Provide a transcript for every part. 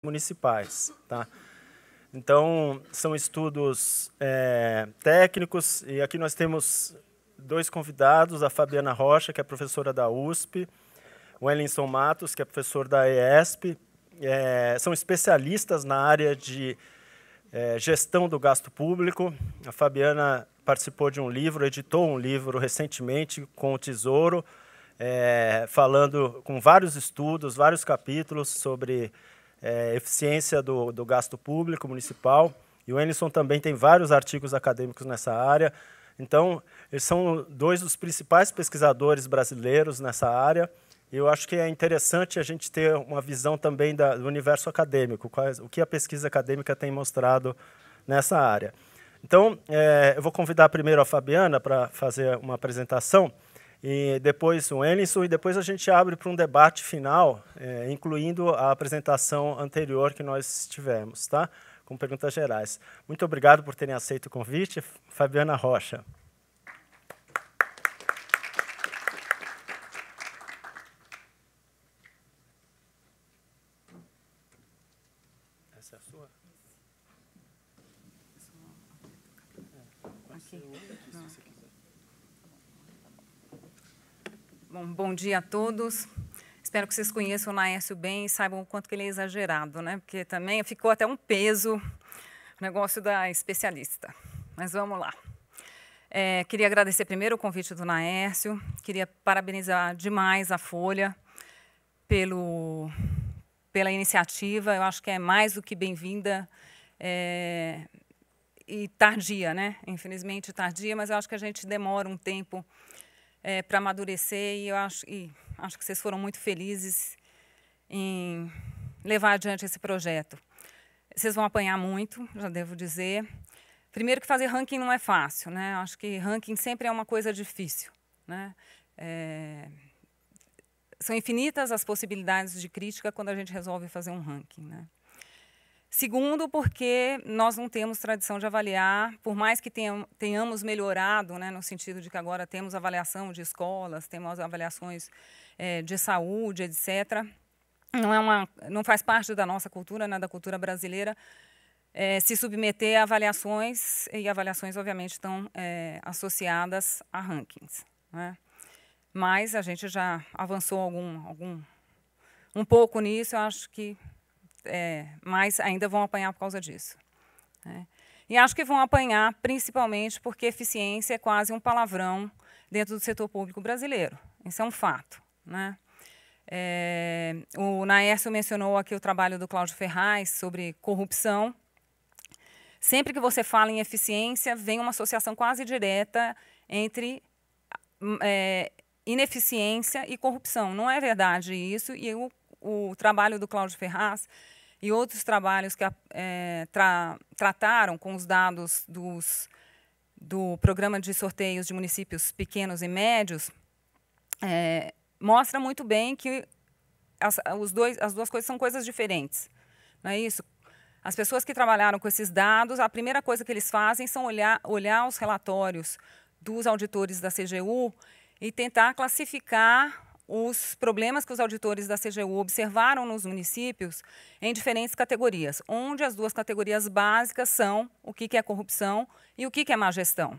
municipais, tá? Então, são estudos técnicos, e aqui nós temos 2 convidados, a Fabiana Rocha, que é professora da USP, o Elinson Matos, que é professor da ESP, são especialistas na área de gestão do gasto público. A Fabiana participou de um livro, editou um livro recentemente com o Tesouro, falando com vários estudos, vários capítulos sobre eficiência do gasto público municipal. E o Elinson também tem vários artigos acadêmicos nessa área. Então, eles são 2 dos principais pesquisadores brasileiros nessa área. E eu acho que é interessante a gente ter uma visão também do universo acadêmico, o que a pesquisa acadêmica tem mostrado nessa área. Então, eu vou convidar primeiro a Fabiana para fazer uma apresentação, e depois o Elinson, e depois a gente abre para um debate final, incluindo a apresentação anterior que nós tivemos, tá? Com perguntas gerais. Muito obrigado por terem aceito o convite. Fabiana Rocha. Essa é a sua? Bom dia a todos. Espero que vocês conheçam o Naércio bem e saibam o quanto que ele é exagerado, né? Porque também ficou até um peso o negócio da especialista. Mas vamos lá. Queria agradecer primeiro o convite do Naércio, queria parabenizar demais a Folha pela iniciativa. Eu acho que é mais do que bem-vinda e tardia, né? Infelizmente tardia, mas eu acho que a gente demora um tempo para amadurecer, e eu acho que vocês foram muito felizes em levar adiante esse projeto. Vocês vão apanhar muito, já devo dizer. Primeiro que fazer ranking não é fácil, né? Eu acho que ranking sempre é uma coisa difícil, né? São infinitas as possibilidades de crítica quando a gente resolve fazer um ranking, né? Segundo, porque nós não temos tradição de avaliar, por mais que tenhamos melhorado, né, no sentido de que agora temos avaliação de escolas, temos avaliações de saúde, etc. Não faz parte da nossa cultura, né, da cultura brasileira, se submeter a avaliações, e avaliações, obviamente, estão associadas a rankings, né? Mas a gente já avançou um pouco nisso, eu acho que mas ainda vão apanhar por causa disso, né? E acho que vão apanhar principalmente porque eficiência é quase um palavrão dentro do setor público brasileiro. Isso é um fato, né? O Naércio mencionou aqui o trabalho do Cláudio Ferraz sobre corrupção. Sempre que você fala em eficiência, vem uma associação quase direta entre ineficiência e corrupção. Não é verdade isso, e o trabalho do Cláudio Ferraz e outros trabalhos que trataram com os dados do Programa de Sorteios de Municípios Pequenos e Médios mostra muito bem que as duas coisas são coisas diferentes. Não é isso? As pessoas que trabalharam com esses dados, a primeira coisa que eles fazem são olhar os relatórios dos auditores da CGU e tentar classificar os problemas que os auditores da CGU observaram nos municípios em diferentes categorias, onde as 2 categorias básicas são o que é corrupção e o que é má gestão.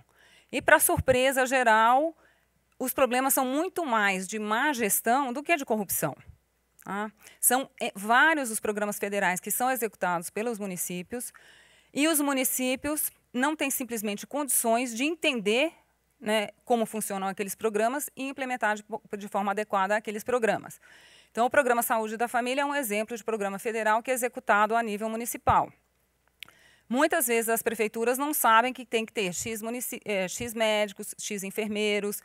E, para surpresa geral, os problemas são muito mais de má gestão do que de corrupção. Tá? São vários os programas federais que são executados pelos municípios, e os municípios não têm simplesmente condições de entender, né, como funcionam aqueles programas e implementar de forma adequada aqueles programas. Então, o Programa Saúde da Família é um exemplo de programa federal que é executado a nível municipal. Muitas vezes as prefeituras não sabem que tem que ter X médicos, X enfermeiros,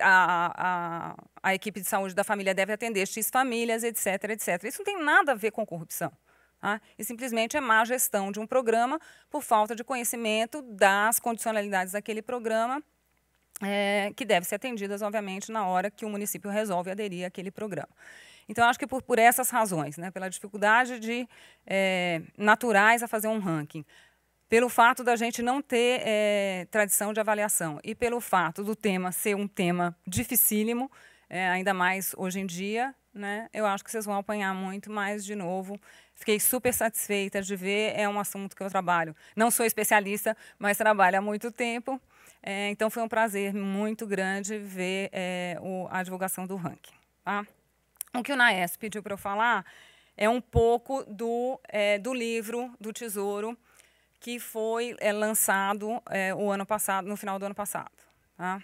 a equipe de saúde da família deve atender X famílias, etc, etc. Isso não tem nada a ver com corrupção. Tá? E simplesmente é má gestão de um programa por falta de conhecimento das condicionalidades daquele programa, que devem ser atendidas, obviamente, na hora que o município resolve aderir àquele programa. Então, acho que por essas razões, né, pela dificuldade naturais a fazer um ranking, pelo fato da gente não ter tradição de avaliação e pelo fato do tema ser um tema dificílimo, ainda mais hoje em dia, né, eu acho que vocês vão apanhar muito, mas, de novo, Fiquei super satisfeita de ver, é um assunto que eu trabalho. Não sou especialista, mas trabalho há muito tempo. Então, foi um prazer muito grande ver a divulgação do ranking. Tá? O que o Naes pediu para eu falar é um pouco do livro do Tesouro, que foi lançado o ano passado, no final do ano passado, tá?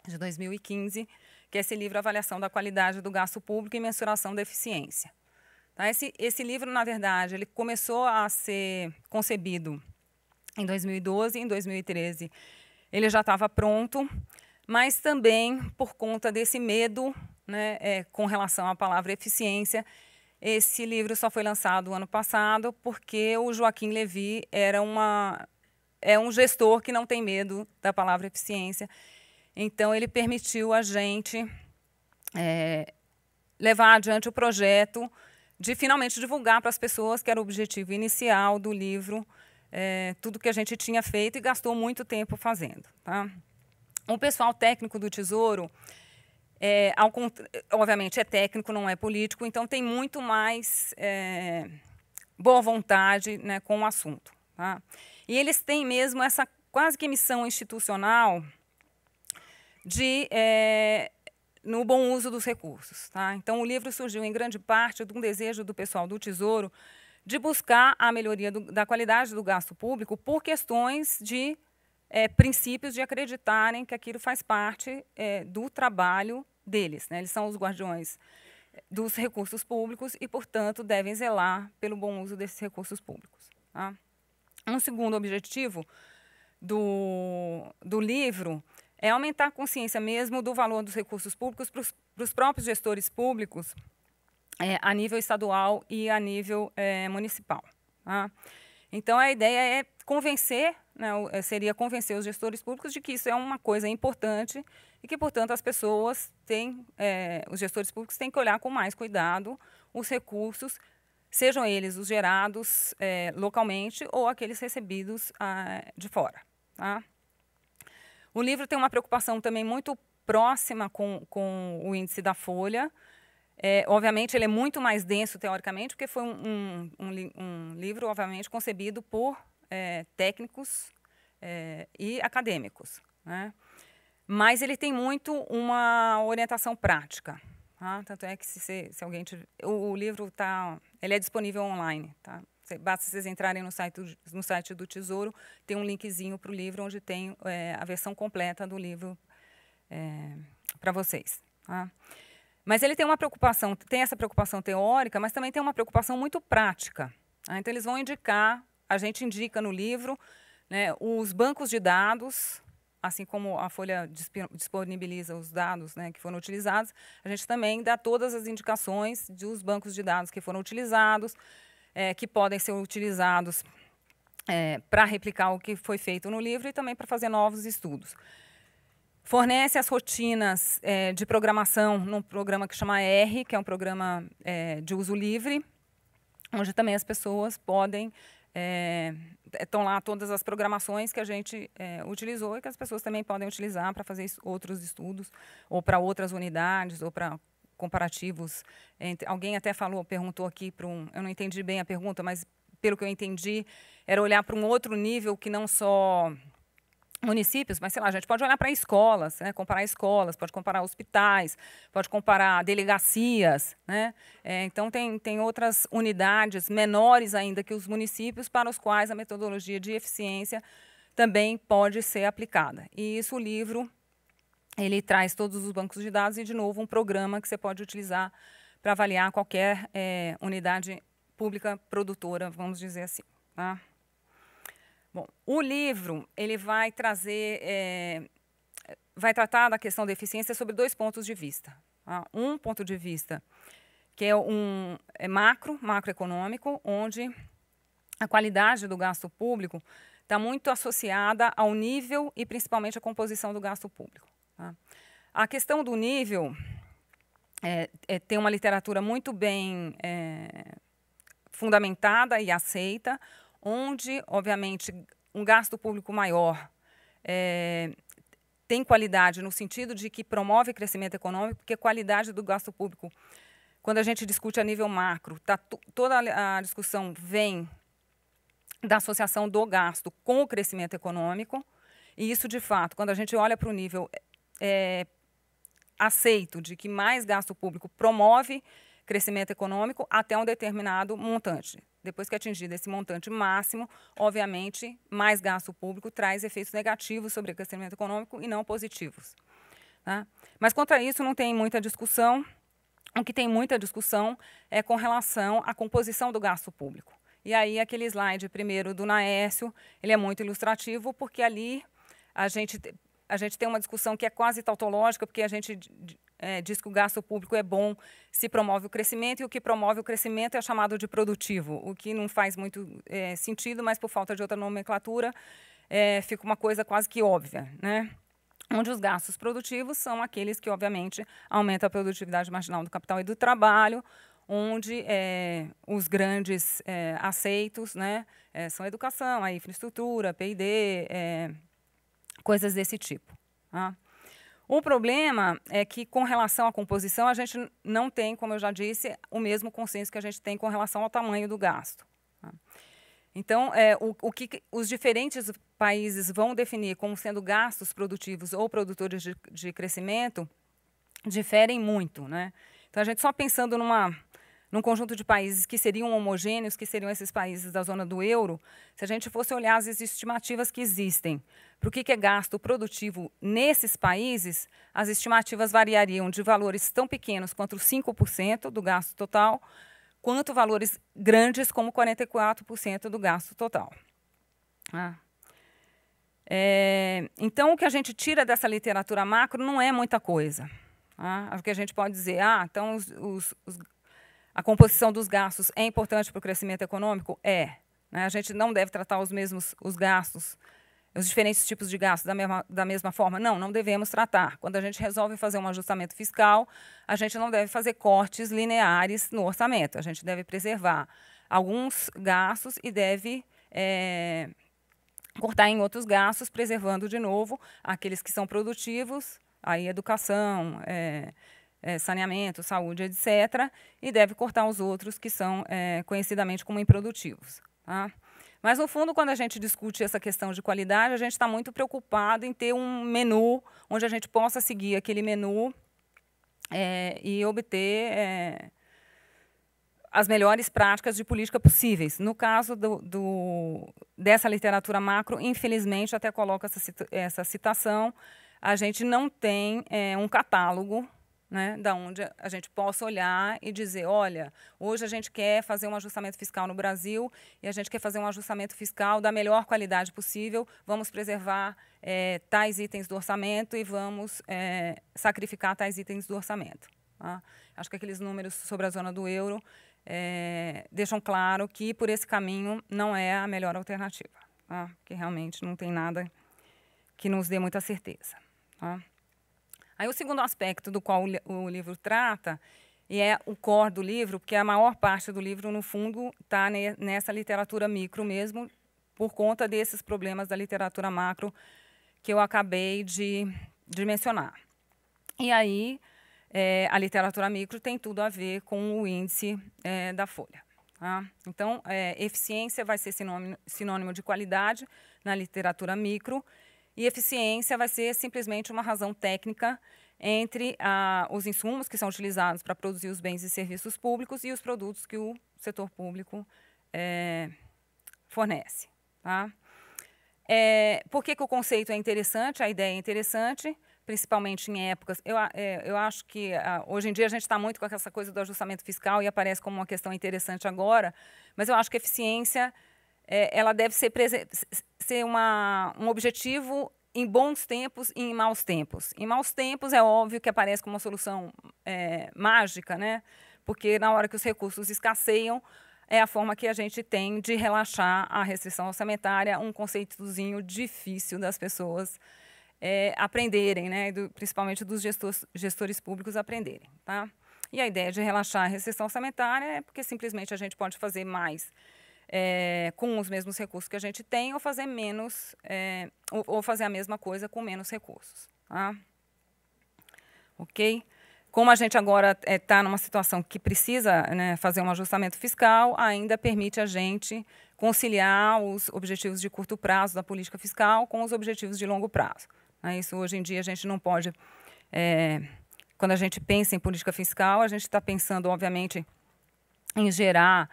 De 2015, que é esse livro Avaliação da Qualidade do Gasto Público e Mensuração da Eficiência. Tá? Esse livro, na verdade, ele começou a ser concebido em 2012, em 2013 ele já estava pronto, mas também por conta desse medo, né, com relação à palavra eficiência, esse livro só foi lançado ano passado porque o Joaquim Levy é um gestor que não tem medo da palavra eficiência. Então, ele permitiu a gente levar adiante o projeto de finalmente divulgar para as pessoas, que era o objetivo inicial do livro, tudo que a gente tinha feito e gastou muito tempo fazendo. Tá? O pessoal técnico do Tesouro, obviamente, é técnico, não é político, então tem muito mais boa vontade, né, com o assunto. Tá? E eles têm mesmo essa quase que missão institucional no bom uso dos recursos. Tá? Então, o livro surgiu em grande parte de um desejo do pessoal do Tesouro de buscar a melhoria da qualidade do gasto público por questões de princípios de acreditarem que aquilo faz parte do trabalho deles. Né? Eles são os guardiões dos recursos públicos e, portanto, devem zelar pelo bom uso desses recursos públicos. Tá? Um segundo objetivo do livro é aumentar a consciência mesmo do valor dos recursos públicos para os próprios gestores públicos a nível estadual e a nível municipal. Tá? Então, a ideia é convencer, né, seria convencer os gestores públicos de que isso é uma coisa importante e que, portanto, as pessoas os gestores públicos têm que olhar com mais cuidado os recursos, sejam eles os gerados localmente ou aqueles recebidos de fora. Tá? O livro tem uma preocupação também muito próxima com o índice da Folha. Obviamente, ele é muito mais denso teoricamente, porque foi um livro, obviamente, concebido por técnicos e acadêmicos. Né? Mas ele tem muito uma orientação prática. Tá? Tanto é que se alguém tiver, o livro ele é disponível online. Tá? Basta vocês entrarem no site do Tesouro, tem um linkzinho para o livro, onde tem a versão completa do livro para vocês. Tá? Mas ele tem essa preocupação teórica, mas também tem uma preocupação muito prática. Tá? Então, eles vão a gente indica no livro, né, os bancos de dados, assim como a Folha disponibiliza os dados, né, que foram utilizados, a gente também dá todas as indicações dos bancos de dados que foram utilizados, que podem ser utilizados para replicar o que foi feito no livro e também para fazer novos estudos. Fornece as rotinas de programação num programa que chama R, que é um programa de uso livre, onde também as pessoas podem... estão lá todas as programações que a gente utilizou e que as pessoas também podem utilizar para fazer outros estudos, ou para outras unidades, ou para comparativos. Alguém até perguntou aqui eu não entendi bem a pergunta, mas pelo que eu entendi, era olhar para um outro nível que não só municípios, mas, sei lá, a gente pode olhar para escolas, né, comparar escolas, pode comparar hospitais, pode comparar delegacias. Né? Então, tem outras unidades menores ainda que os municípios para os quais a metodologia de eficiência também pode ser aplicada. E isso, o livro, ele traz todos os bancos de dados e, de novo, um programa que você pode utilizar para avaliar qualquer unidade pública produtora, vamos dizer assim. Tá? Bom, o livro ele vai tratar da questão da eficiência sobre 2 pontos de vista. Tá? Um ponto de vista que é macroeconômico, onde a qualidade do gasto público está muito associada ao nível e principalmente à composição do gasto público. Tá? A questão do nível tem uma literatura muito bem fundamentada e aceita, onde, obviamente, um gasto público maior tem qualidade no sentido de que promove crescimento econômico, porque a qualidade do gasto público quando a gente discute a nível macro, toda a discussão vem da associação do gasto com o crescimento econômico, e isso, de fato, quando a gente olha para o nível aceito de que mais gasto público promove crescimento econômico até um determinado montante. Depois que atingido esse montante máximo, obviamente, mais gasto público traz efeitos negativos sobre o crescimento econômico e não positivos. Tá? Mas, contra isso, não tem muita discussão. O que tem muita discussão é com relação à composição do gasto público. E aí, aquele slide primeiro do Naércio, ele é muito ilustrativo, porque ali a gente tem uma discussão que é quase tautológica, porque a gente diz que o gasto público é bom se promove o crescimento, e o que promove o crescimento é chamado de produtivo, o que não faz muito sentido, mas por falta de outra nomenclatura, fica uma coisa quase que óbvia, né? Onde os gastos produtivos são aqueles que, obviamente, aumentam a produtividade marginal do capital e do trabalho, onde os grandes aceitos, né, são a educação, a infraestrutura, PID, coisas desse tipo. Tá? O problema é que, com relação à composição, a gente não tem, como eu já disse, o mesmo consenso que a gente tem com relação ao tamanho do gasto. Tá? Então, o que os diferentes países vão definir como sendo gastos produtivos ou produtores de crescimento diferem muito, né? Então, a gente só pensando num conjunto de países que seriam homogêneos, que seriam esses países da zona do euro, se a gente fosse olhar as estimativas que existem para o que é gasto produtivo nesses países, as estimativas variariam de valores tão pequenos quanto 5% do gasto total, quanto valores grandes como 44% do gasto total. Então, o que a gente tira dessa literatura macro não é muita coisa. O que a gente pode dizer, então a composição dos gastos é importante para o crescimento econômico? Né? A gente não deve tratar os gastos, os diferentes tipos de gastos da mesma forma? Não devemos tratar. Quando a gente resolve fazer um ajustamento fiscal, a gente não deve fazer cortes lineares no orçamento. A gente deve preservar alguns gastos e deve cortar em outros gastos, preservando, de novo, aqueles que são produtivos, aí educação, saneamento, saúde, etc., e deve cortar os outros que são conhecidamente como improdutivos. Tá? Mas, no fundo, quando a gente discute essa questão de qualidade, a gente está muito preocupado em ter um menu onde a gente possa seguir aquele menu e obter as melhores práticas de política possíveis. No caso dessa literatura macro, infelizmente, até coloco essa citação, a gente não tem um catálogo, né, da onde a gente possa olhar e dizer, olha, hoje a gente quer fazer um ajustamento fiscal no Brasil e a gente quer fazer um ajustamento fiscal da melhor qualidade possível, vamos preservar tais itens do orçamento e vamos sacrificar tais itens do orçamento. Tá? Acho que aqueles números sobre a zona do euro deixam claro que, por esse caminho, não é a melhor alternativa, tá? Porque realmente não tem nada que nos dê muita certeza. Tá? Aí, o segundo aspecto do qual o livro trata, e é o core do livro, porque a maior parte do livro, no fundo, está nessa literatura micro mesmo, por conta desses problemas da literatura macro que eu acabei de mencionar. E aí, a literatura micro tem tudo a ver com o índice da Folha. Tá? Então, eficiência vai ser sinônimo de qualidade na literatura micro, e eficiência vai ser simplesmente uma razão técnica entre os insumos que são utilizados para produzir os bens e serviços públicos e os produtos que o setor público fornece. Tá? Por que o conceito é interessante, a ideia é interessante, principalmente em épocas... Eu acho que hoje em dia a gente está muito com essa coisa do ajustamento fiscal e aparece como uma questão interessante agora, mas eu acho que a eficiência ela deve ser um objetivo em bons tempos e em maus tempos. Em maus tempos, é óbvio que aparece como uma solução mágica, né? Porque na hora que os recursos escasseiam, é a forma que a gente tem de relaxar a restrição orçamentária, um conceitozinho difícil das pessoas aprenderem, né? Principalmente dos gestores públicos aprenderem. Tá? E a ideia de relaxar a restrição orçamentária é porque simplesmente a gente pode fazer mais com os mesmos recursos que a gente tem, ou fazer menos, ou fazer a mesma coisa com menos recursos. Tá? Ok? Como a gente agora está numa situação que precisa, né, fazer um ajustamento fiscal, ainda permite a gente conciliar os objetivos de curto prazo da política fiscal com os objetivos de longo prazo. Isso, hoje em dia, a gente não pode... quando a gente pensa em política fiscal, a gente está pensando, obviamente, em gerar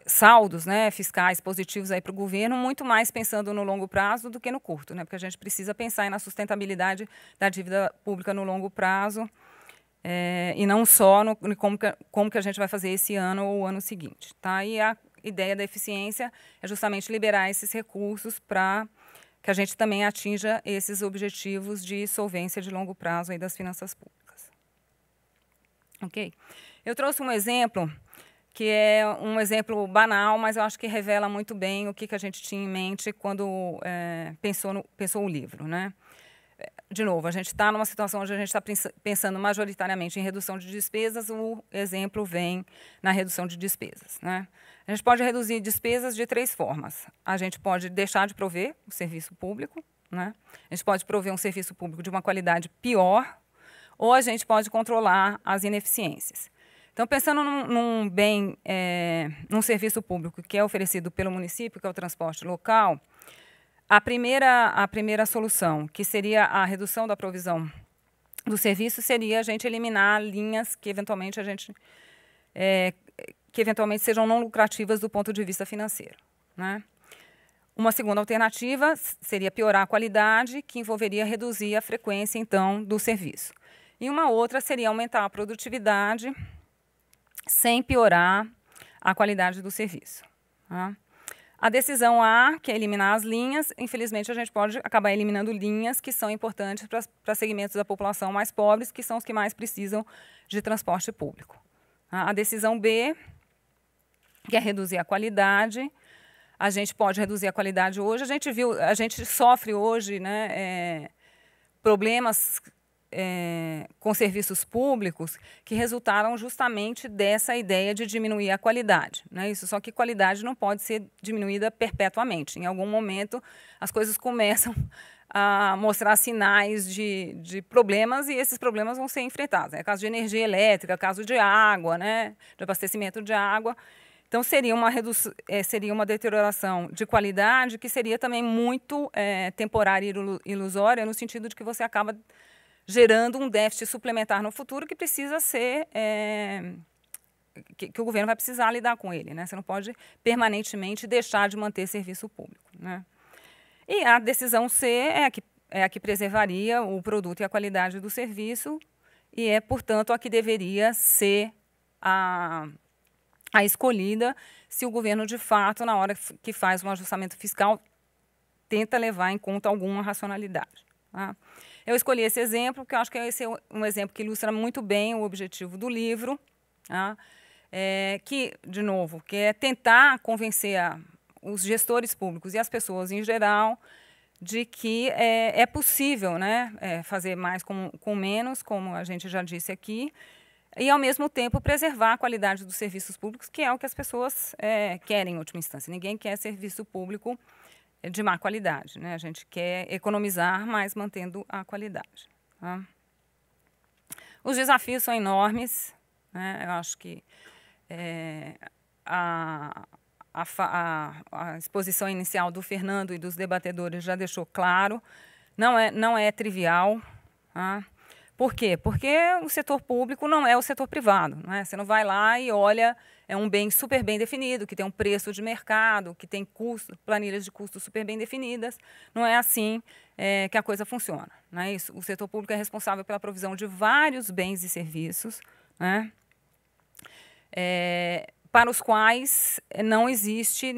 saldos, né, fiscais positivos para o governo, muito mais pensando no longo prazo do que no curto, né, porque a gente precisa pensar na sustentabilidade da dívida pública no longo prazo e não só no como que a gente vai fazer esse ano ou o ano seguinte. Tá? E a ideia da eficiência é justamente liberar esses recursos para que a gente também atinja esses objetivos de solvência de longo prazo aí das finanças públicas. Ok? Eu trouxe um exemplo que é um exemplo banal, mas eu acho que revela muito bem o que a gente tinha em mente quando pensou o livro, né? De novo, a gente está numa situação onde a gente está pensando majoritariamente em redução de despesas, o exemplo vem na redução de despesas, né? A gente pode reduzir despesas de 3 formas. A gente pode deixar de prover o serviço público, né? A gente pode prover um serviço público de uma qualidade pior, ou a gente pode controlar as ineficiências. Então, pensando num bem, num serviço público que é oferecido pelo município, que é o transporte local, a primeira solução, que seria a redução da provisão do serviço, seria a gente eliminar linhas que eventualmente sejam não lucrativas do ponto de vista financeiro, né? Uma segunda alternativa seria piorar a qualidade, que envolveria reduzir a frequência, então, do serviço. E uma outra seria aumentar a produtividade sem piorar a qualidade do serviço. Tá? A decisão A, que é eliminar as linhas, infelizmente a gente pode acabar eliminando linhas que são importantes para segmentos da população mais pobres, que são os que mais precisam de transporte público. Tá? A decisão B, que é reduzir a qualidade. A gente pode reduzir a qualidade hoje. A gente sofre hoje, né, problemas com serviços públicos que resultaram justamente dessa ideia de diminuir a qualidade, né? Isso, só que qualidade não pode ser diminuída perpetuamente. Em algum momento, as coisas começam a mostrar sinais de problemas e esses problemas vão ser enfrentados. É caso de energia elétrica, caso de água, né, de abastecimento de água. Então, seria uma deterioração de qualidade que seria também muito temporária e ilusória, no sentido de que você acaba gerando um déficit suplementar no futuro que precisa ser... que o governo vai precisar lidar com ele, né? Você não pode permanentemente deixar de manter serviço público, né? E a decisão C é a que preservaria o produto e a qualidade do serviço e é, portanto, a que deveria ser a escolhida se o governo, de fato, na hora que faz um ajustamento fiscal, tenta levar em conta alguma racionalidade. Tá? Eu escolhi esse exemplo, porque eu acho que esse é um exemplo que ilustra muito bem o objetivo do livro, tá? Que, de novo, que é tentar convencer os gestores públicos e as pessoas em geral de que é possível, né, fazer mais com menos, como a gente já disse aqui, e, ao mesmo tempo, preservar a qualidade dos serviços públicos, que é o que as pessoas querem, em última instância. Ninguém quer serviço público de má qualidade, né? A gente quer economizar, mas mantendo a qualidade. Tá? Os desafios são enormes, né? Eu acho que a exposição inicial do Fernando e dos debatedores já deixou claro, não é trivial. Tá? Por quê? Porque o setor público não é o setor privado, né? Você não vai lá e olha, é um bem super bem definido, que tem um preço de mercado, que tem planilhas de custos super bem definidas. Não é assim que a coisa funciona, né? O setor público é responsável pela provisão de vários bens e serviços, né? Para os quais não existe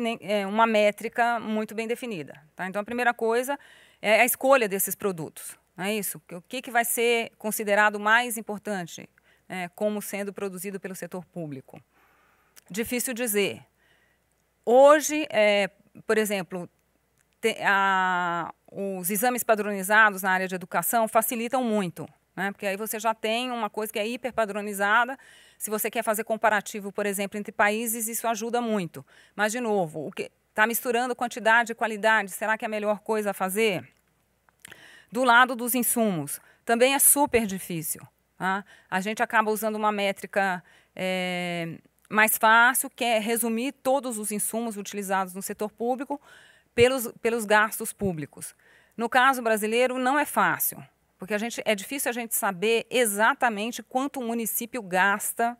uma métrica muito bem definida. Tá? Então, a primeira coisa é a escolha desses produtos. Não é isso? O que vai ser considerado mais importante como sendo produzido pelo setor público? Difícil dizer. Hoje, por exemplo, os exames padronizados na área de educação facilitam muito, né? Porque aí você já tem uma coisa que é hiperpadronizada. Se você quer fazer comparativo, por exemplo, entre países, isso ajuda muito. Mas, de novo, está misturando quantidade e qualidade. Será que é a melhor coisa a fazer? Do lado dos insumos, também é super difícil. Tá? A gente acaba usando uma métrica mais fácil, que é resumir todos os insumos utilizados no setor público pelos gastos públicos. No caso brasileiro, não é fácil, porque é difícil a gente saber exatamente quanto o município gasta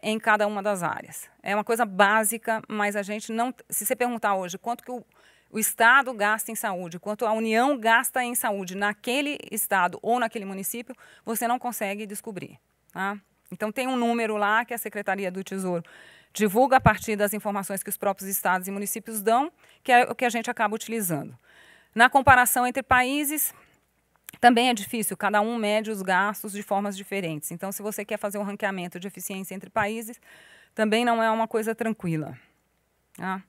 em cada uma das áreas. É uma coisa básica, mas a gente não... Se você perguntar hoje quanto que o Estado gasta em saúde, quanto a União gasta em saúde naquele Estado ou naquele município, você não consegue descobrir. Tá? Então, tem um número lá que a Secretaria do Tesouro divulga a partir das informações que os próprios estados e municípios dão, que é o que a gente acaba utilizando. Na comparação entre países, também é difícil, cada um mede os gastos de formas diferentes. Então, se você quer fazer um ranqueamento de eficiência entre países, também não é uma coisa tranquila. Tá?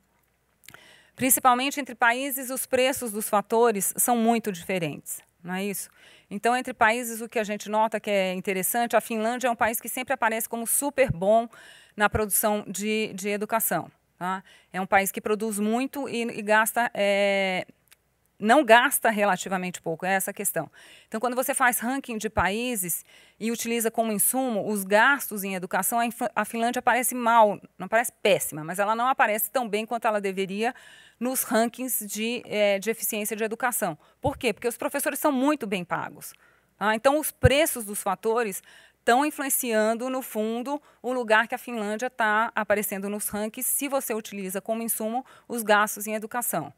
Principalmente entre países, os preços dos fatores são muito diferentes, não é isso? Então, entre países, o que a gente nota que é interessante, a Finlândia é um país que sempre aparece como super bom na produção de educação. Tá? É um país que produz muito e gasta... não gasta relativamente pouco, é essa a questão. Então, quando você faz ranking de países e utiliza como insumo os gastos em educação, a Finlândia aparece mal, não aparece péssima, mas ela não aparece tão bem quanto ela deveria nos rankings de eficiência de educação. Por quê? Porque os professores são muito bem pagos. Tá? Então, os preços dos fatores estão influenciando, no fundo, o lugar que a Finlândia está aparecendo nos rankings, se você utiliza como insumo os gastos em educação.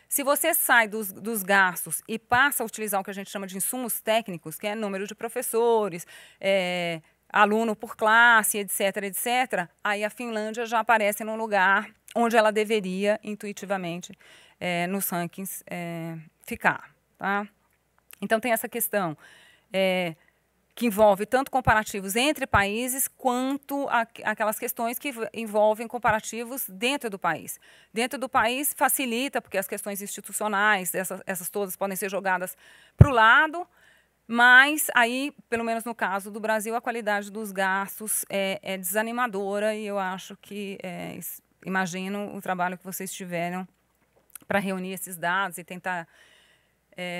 Se você sai dos gastos e passa a utilizar o que a gente chama de insumos técnicos, que é número de professores, aluno por classe, etc., etc., aí a Finlândia já aparece num lugar onde ela deveria, intuitivamente, nos rankings, ficar. Tá? Então, tem essa questão que envolve tanto comparativos entre países, quanto aquelas questões que envolvem comparativos dentro do país. Dentro do país facilita, porque as questões institucionais, essas todas podem ser jogadas para o lado, mas aí, pelo menos no caso do Brasil, a qualidade dos gastos é desanimadora e eu acho que, imagino o trabalho que vocês tiveram para reunir esses dados e tentar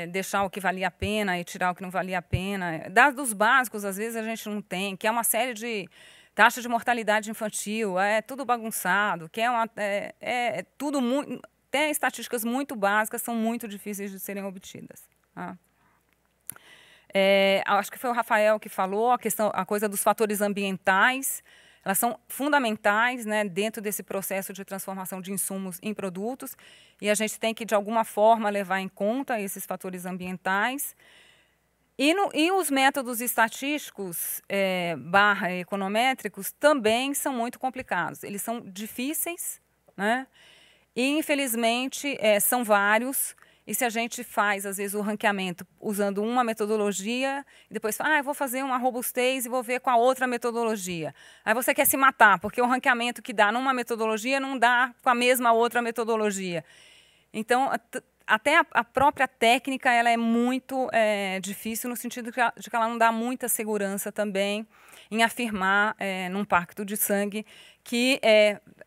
deixar o que valia a pena e tirar o que não valia a pena. Dados básicos, às vezes, a gente não tem, que é uma série de taxa de mortalidade infantil, é tudo bagunçado, que é tudo muito... Até estatísticas muito básicas são muito difíceis de serem obtidas. Tá? Acho que foi o Rafael que falou, a coisa dos fatores ambientais, elas são fundamentais, né, dentro desse processo de transformação de insumos em produtos, e a gente tem que, de alguma forma, levar em conta esses fatores ambientais. E os métodos estatísticos / econométricos também são muito complicados. Eles são difíceis, né, e, infelizmente, são vários. E se a gente faz, às vezes, o ranqueamento usando uma metodologia, e depois fala, eu vou fazer uma robustez e vou ver com a outra metodologia. Aí você quer se matar, porque o ranqueamento que dá numa metodologia não dá com a mesma outra metodologia. Então, até a própria técnica ela é muito difícil, no sentido de que ela não dá muita segurança também em afirmar, num pacto de sangue, que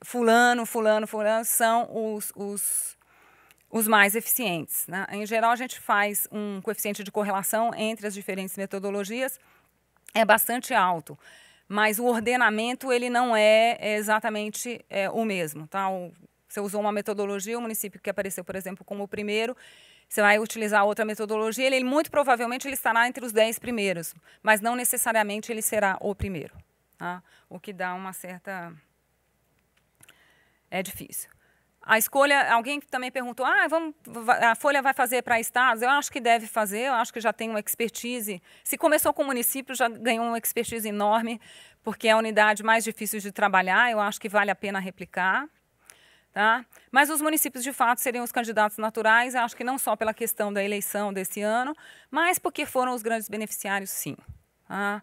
fulano são os mais eficientes. Né? Em geral, a gente faz um coeficiente de correlação entre as diferentes metodologias, é bastante alto, mas o ordenamento ele não é exatamente o mesmo. Tá? Você usou uma metodologia, o município que apareceu, por exemplo, como o primeiro, você vai utilizar outra metodologia, ele muito provavelmente ele estará entre os 10 primeiros, mas não necessariamente ele será o primeiro. Tá? O que dá uma certa... É difícil. A escolha, alguém também perguntou, a Folha vai fazer para estados? Eu acho que deve fazer, eu acho que já tem uma expertise. Se começou com o município, já ganhou uma expertise enorme, porque é a unidade mais difícil de trabalhar, eu acho que vale a pena replicar. Tá? Mas os municípios, de fato, seriam os candidatos naturais, eu acho que não só pela questão da eleição desse ano, mas porque foram os grandes beneficiários, sim. Tá?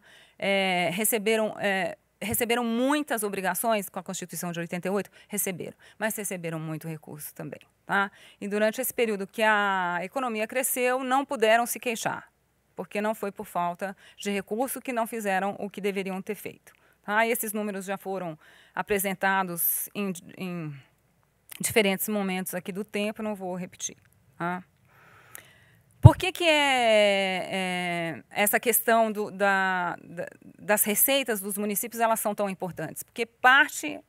Receberam muitas obrigações com a Constituição de 88? Receberam, mas receberam muito recurso também. Tá? E durante esse período que a economia cresceu, não puderam se queixar, porque não foi por falta de recurso que não fizeram o que deveriam ter feito. Tá? Esses números já foram apresentados em diferentes momentos aqui do tempo, não vou repetir. Tá? Por que essa questão das receitas dos municípios elas são tão importantes? Porque parte,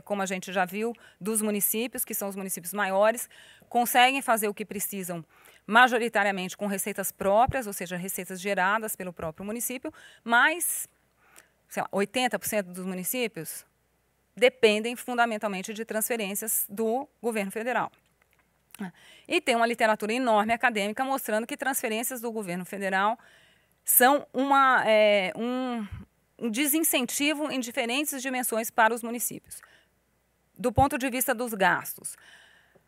como a gente já viu, dos municípios, que são os municípios maiores, conseguem fazer o que precisam majoritariamente com receitas próprias, ou seja, receitas geradas pelo próprio município, mas, sei lá, 80% dos municípios dependem fundamentalmente de transferências do governo federal. E tem uma literatura enorme acadêmica mostrando que transferências do governo federal são um desincentivo em diferentes dimensões para os municípios. Do ponto de vista dos gastos,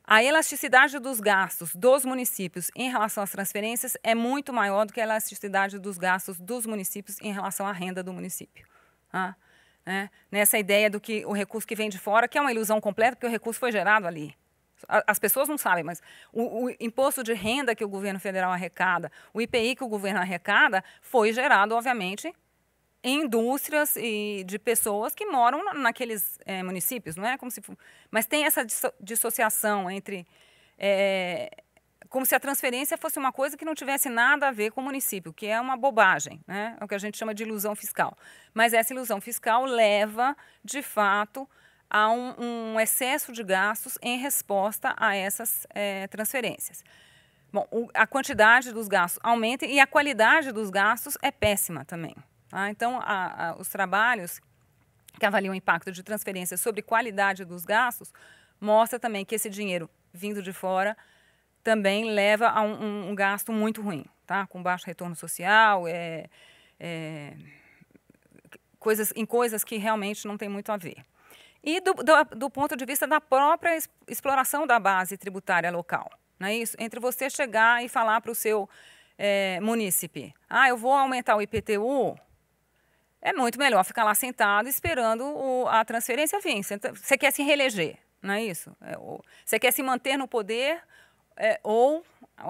a elasticidade dos gastos dos municípios em relação às transferências é muito maior do que a elasticidade dos gastos dos municípios em relação à renda do município. Tá? Nessa ideia do que o recurso que vem de fora, que é uma ilusão completa, porque o recurso foi gerado ali. As pessoas não sabem, mas o imposto de renda que o governo federal arrecada, o IPI que o governo arrecada, foi gerado, obviamente, em indústrias e de pessoas que moram naqueles municípios, não é como se... Mas tem essa dissociação entre... como se a transferência fosse uma coisa que não tivesse nada a ver com o município, que é uma bobagem, né? É o que a gente chama de ilusão fiscal. Mas essa ilusão fiscal leva, de fato, a um excesso de gastos em resposta a essas transferências. Bom, a quantidade dos gastos aumenta e a qualidade dos gastos é péssima também. Tá? Então, os trabalhos que avaliam o impacto de transferências sobre qualidade dos gastos mostra também que esse dinheiro vindo de fora também leva a um gasto muito ruim, tá? Com baixo retorno social, coisas que realmente não tem muito a ver. E do ponto de vista da própria exploração da base tributária local. Não é isso? Entre você chegar e falar para o seu munícipe, eu vou aumentar o IPTU, é muito melhor ficar lá sentado esperando a transferência vir. Você quer se reeleger, não é isso? Você quer se manter no poder ou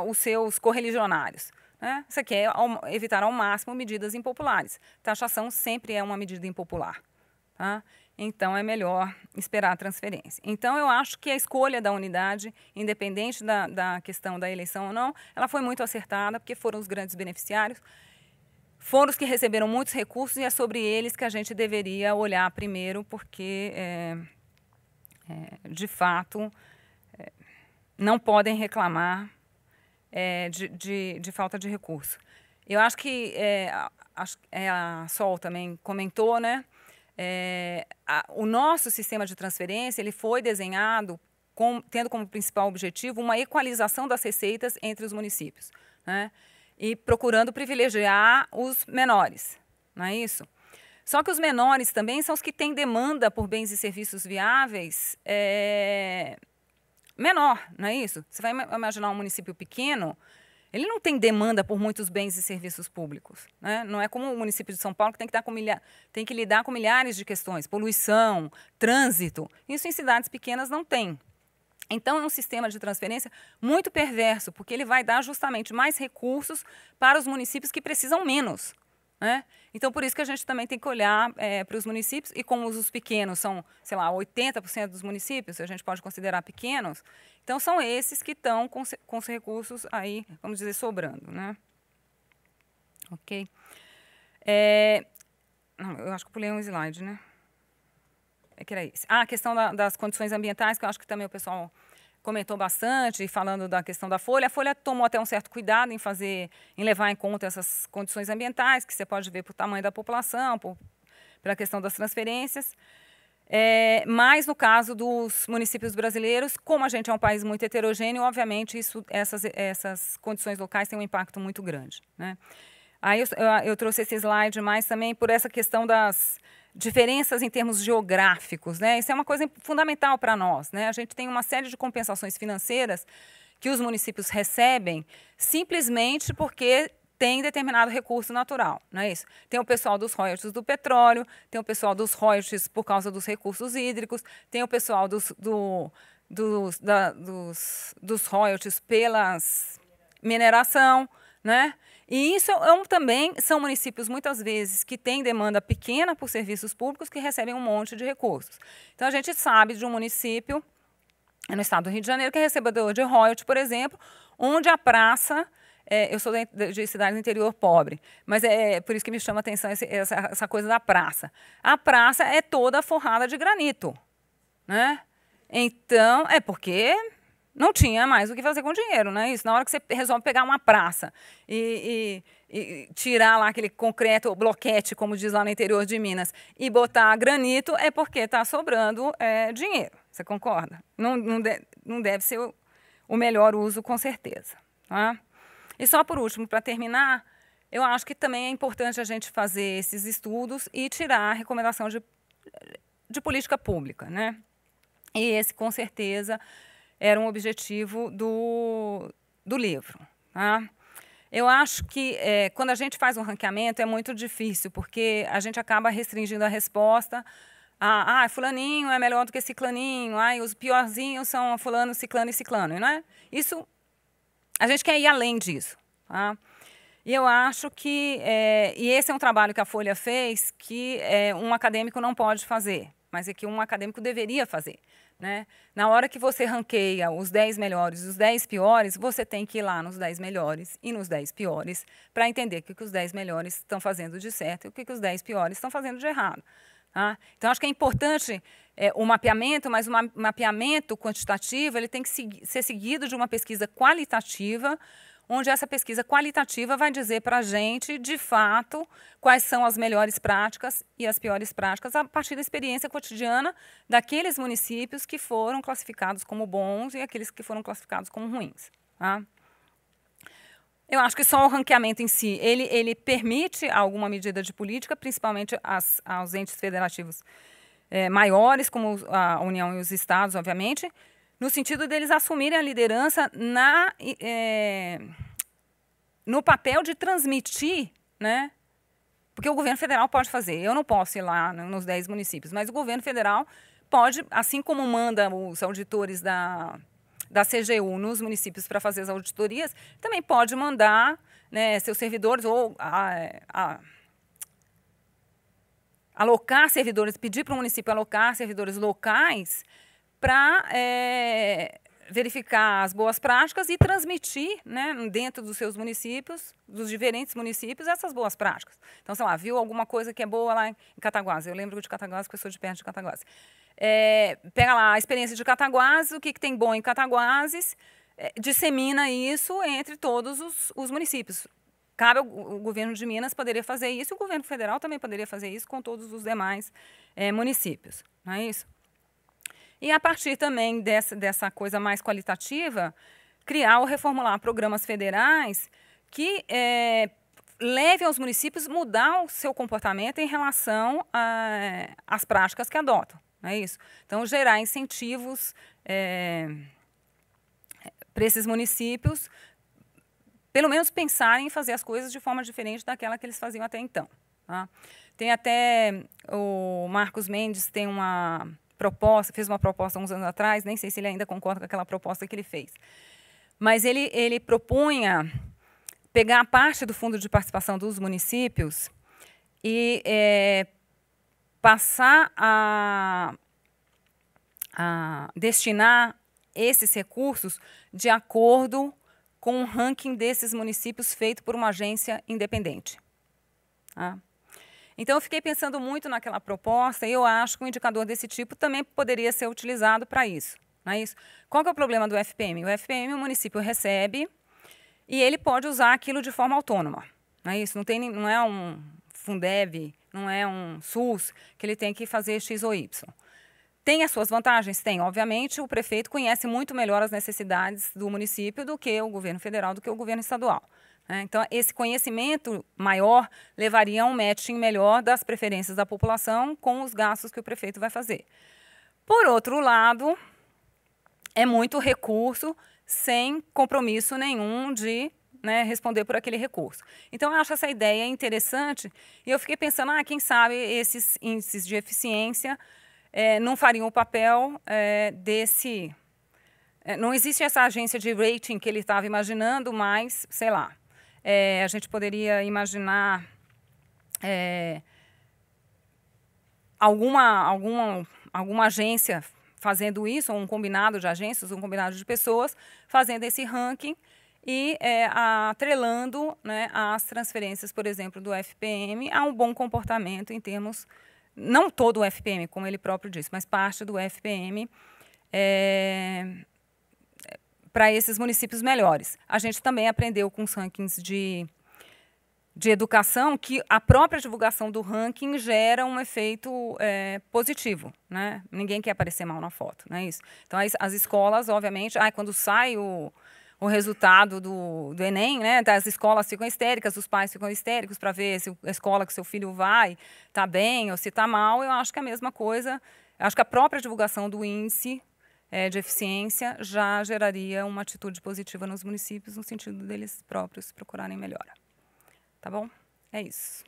os seus correligionários. Né? Você quer evitar ao máximo medidas impopulares. Taxação sempre é uma medida impopular. Tá? Então, é melhor esperar a transferência. Então, eu acho que a escolha da unidade, independente da questão da eleição ou não, ela foi muito acertada, porque foram os grandes beneficiários, foram os que receberam muitos recursos e é sobre eles que a gente deveria olhar primeiro, porque, de fato, não podem reclamar de falta de recurso. Eu acho que a Sol também comentou, né? O nosso sistema de transferência ele foi desenhado tendo como principal objetivo uma equalização das receitas entre os municípios, né? E procurando privilegiar os menores, não é isso? Só que os menores também são os que têm demanda por bens e serviços viáveis menor, não é isso? Você vai imaginar um município pequeno, ele não tem demanda por muitos bens e serviços públicos. Né? Não é como o município de São Paulo, que tem que lidar com milhares de questões, poluição, trânsito. Isso em cidades pequenas não tem. Então, é um sistema de transferência muito perverso, porque ele vai dar justamente mais recursos para os municípios que precisam menos. Né? Então, por isso que a gente também tem que olhar para os municípios, e como os pequenos são, sei lá, 80% dos municípios, a gente pode considerar pequenos, então são esses que estão com os recursos aí, vamos dizer, sobrando. Né? Ok. Não, eu acho que eu pulei um slide, né? Que era esse. A questão das condições ambientais, que eu acho que também o pessoal comentou bastante, falando da questão da Folha. A Folha tomou até um certo cuidado em levar em conta essas condições ambientais, que você pode ver por tamanho da população, pela questão das transferências. Mas, no caso dos municípios brasileiros, como a gente é um país muito heterogêneo, obviamente, essas condições locais têm um impacto muito grande. Né? Aí eu trouxe esse slide mais também por essa questão das diferenças em termos geográficos, né? Isso é uma coisa fundamental para nós, né? A gente tem uma série de compensações financeiras que os municípios recebem simplesmente porque tem determinado recurso natural, não é isso? Tem o pessoal dos royalties do petróleo, tem o pessoal dos royalties por causa dos recursos hídricos, tem o pessoal dos royalties pelas mineração, né? E isso também são municípios, muitas vezes, que têm demanda pequena por serviços públicos que recebem um monte de recursos. Então, a gente sabe de um município, no estado do Rio de Janeiro, que é recebedor de royalties, por exemplo, onde a praça eu sou de cidade do interior pobre, mas é por isso que me chama a atenção essa coisa da praça. A praça é toda forrada de granito, né? Então, é porque não tinha mais o que fazer com o dinheiro, né? Isso, na hora que você resolve pegar uma praça e tirar lá aquele concreto, ou bloquete, como diz lá no interior de Minas, e botar granito, é porque está sobrando dinheiro. Você concorda? Não deve ser o melhor uso, com certeza. Tá? E só por último, para terminar, eu acho que também é importante a gente fazer esses estudos e tirar a recomendação de política pública, né? E esse, com certeza, era um objetivo do livro. Tá? Eu acho que quando a gente faz um ranqueamento é muito difícil, porque a gente acaba restringindo a resposta a fulaninho é melhor do que ciclaninho, os piorzinhos são fulano, ciclano e ciclano, não é? Isso, a gente quer ir além disso. Tá? E eu acho que, e esse é um trabalho que a Folha fez, que um acadêmico não pode fazer, mas é que um acadêmico deveria fazer. Né? Na hora que você ranqueia os 10 melhores e os 10 piores, você tem que ir lá nos 10 melhores e nos 10 piores para entender o que os 10 melhores estão fazendo de certo e o que os 10 piores estão fazendo de errado. Tá? Então, acho que é importante o mapeamento, mas o mapeamento quantitativo ele tem que ser seguido de uma pesquisa qualitativa, onde essa pesquisa qualitativa vai dizer para a gente, de fato, quais são as melhores práticas e as piores práticas a partir da experiência cotidiana daqueles municípios que foram classificados como bons e aqueles que foram classificados como ruins. Tá? Eu acho que só o ranqueamento em si, ele permite alguma medida de política, principalmente aos entes federativos maiores, como a União e os estados, obviamente, no sentido deles assumirem a liderança no papel de transmitir, né? Porque o governo federal pode fazer. Eu não posso ir lá nos 10 municípios, mas o governo federal pode, assim como manda os auditores da CGU nos municípios para fazer as auditorias, também pode mandar, né, seus servidores ou alocar servidores, pedir para o município alocar servidores locais para verificar as boas práticas e transmitir, né, dentro dos seus municípios, dos diferentes municípios, essas boas práticas. Então, sei lá, viu alguma coisa que é boa lá em Cataguases. Eu lembro de Cataguases, porque eu sou de perto de Cataguases. Pega lá a experiência de Cataguases, o que tem bom em Cataguases, dissemina isso entre todos os municípios. Cabe ao governo de Minas poderia fazer isso, e o governo federal também poderia fazer isso com todos os demais municípios. Não é isso? E, a partir também dessa coisa mais qualitativa, criar ou reformular programas federais que levem aos municípios a mudar o seu comportamento em relação às práticas que adotam. Não é isso? Então, gerar incentivos para esses municípios, pelo menos pensarem em fazer as coisas de forma diferente daquela que eles faziam até então. Tá? Tem até o Marcos Mendes tem fez uma proposta uns anos atrás, nem sei se ele ainda concorda com aquela proposta que ele fez. Mas ele propunha pegar a parte do fundo de participação dos municípios e passar a destinar esses recursos de acordo com o ranking desses municípios feito por uma agência independente. Tá? Então, eu fiquei pensando muito naquela proposta e eu acho que um indicador desse tipo também poderia ser utilizado para isso. Não é isso? Qual que é o problema do FPM? O FPM o município recebe e ele pode usar aquilo de forma autônoma. Não é isso? Não é um Fundeb, não é um SUS que ele tem que fazer X ou Y. Tem as suas vantagens? Tem. Obviamente, o prefeito conhece muito melhor as necessidades do município do que o governo federal, do que o governo estadual. Então, esse conhecimento maior levaria a um matching melhor das preferências da população com os gastos que o prefeito vai fazer. Por outro lado, é muito recurso sem compromisso nenhum de responder por aquele recurso. Então, eu acho essa ideia interessante e eu fiquei pensando, quem sabe esses índices de eficiência não fariam o papel desse... não existe essa agência de rating que ele estava imaginando, mas, sei lá, a gente poderia imaginar alguma agência fazendo isso, ou um combinado de agências, um combinado de pessoas, fazendo esse ranking e atrelando, né, as transferências, por exemplo, do FPM a um bom comportamento em termos, não todo o FPM, como ele próprio disse, mas parte do FPM para esses municípios melhores. A gente também aprendeu com os rankings de educação que a própria divulgação do ranking gera um efeito positivo, né? Ninguém quer aparecer mal na foto, não é isso? Então, as escolas, obviamente, quando sai o resultado do Enem, né, as escolas ficam histéricas, os pais ficam histéricos para ver se a escola que seu filho vai está bem ou se está mal. Eu acho que é a mesma coisa. Eu acho que a própria divulgação do índice de eficiência já geraria uma atitude positiva nos municípios, no sentido deles próprios procurarem melhora. Tá bom? É isso.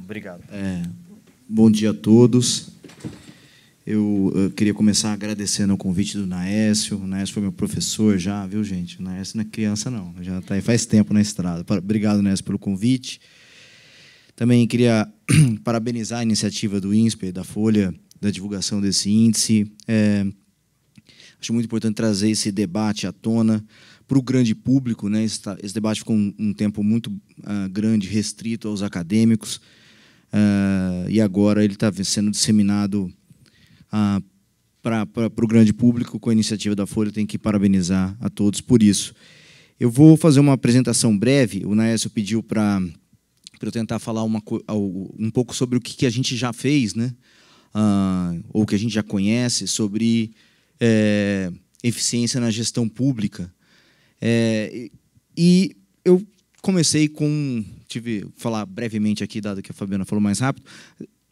Obrigado. Bom dia a todos. Eu queria começar agradecendo o convite do Naécio. O Naécio foi meu professor já, viu, gente? O Naécio não é criança, não. Já está aí faz tempo na estrada. Obrigado, Naécio, pelo convite. Também queria parabenizar a iniciativa do INSPER, da Folha, da divulgação desse índice. Acho muito importante trazer esse debate à tona para o grande público, né? Esse debate ficou um tempo muito grande, restrito aos acadêmicos, e agora ele está sendo disseminado para o grande público com a iniciativa da Folha. Tenho que parabenizar a todos por isso. Eu vou fazer uma apresentação breve. O Naécio pediu para eu tentar falar um pouco sobre o que a gente já fez, né? Ou que a gente já conhece sobre eficiência na gestão pública. E eu comecei falar brevemente aqui, dado que a Fabiana falou mais rápido,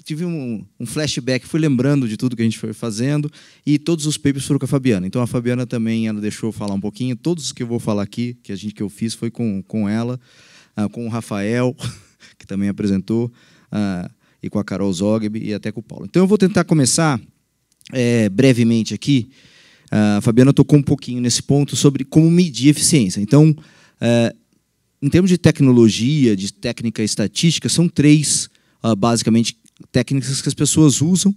tive um flashback, fui lembrando de tudo que a gente foi fazendo, e todos os papers foram com a Fabiana. Então, a Fabiana também ela deixou eu falar um pouquinho. Todos os que eu vou falar aqui, que eu fiz, foi com ela, com o Rafael, que também apresentou, e com a Carol Zogby, e até com o Paulo. Então, eu vou tentar começar brevemente aqui. A Fabiana tocou um pouquinho nesse ponto sobre como medir eficiência. Então, em termos de tecnologia, de técnica estatística, são três, basicamente, técnicas que as pessoas usam.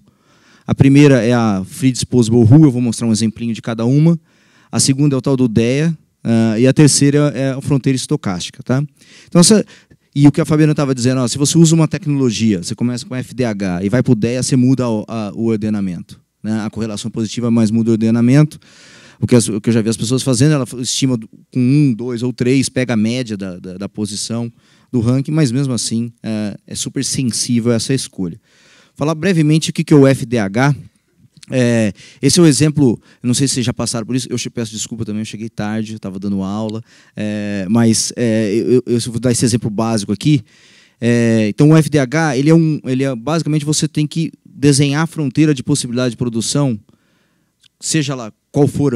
A primeira é a Free Disposable Rule, eu vou mostrar um exemplinho de cada uma. A segunda é o tal do DEA, e a terceira é a fronteira estocástica. Tá? Então, e o que a Fabiana estava dizendo, se você usa uma tecnologia, você começa com FDH e vai para o DEA, você muda o ordenamento. Né? A correlação positiva, mas muda o ordenamento. O que eu já vi as pessoas fazendo, ela estima com 1, 2 ou 3, pega a média da posição do ranking, mas mesmo assim é super sensível a essa escolha. Falar brevemente o que é o FDH. Esse é o exemplo, eu não sei se vocês já passaram por isso, eu peço desculpa também, eu cheguei tarde, estava dando aula, mas eu vou dar esse exemplo básico aqui. Então, o FDH, ele é basicamente você tem que desenhar a fronteira de possibilidade de produção, seja lá qual for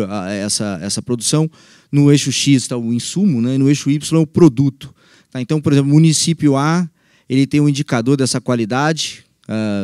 essa produção. No eixo X está o insumo, né, e no eixo Y é o produto. Tá? Então, por exemplo, o município A ele tem um indicador dessa qualidade,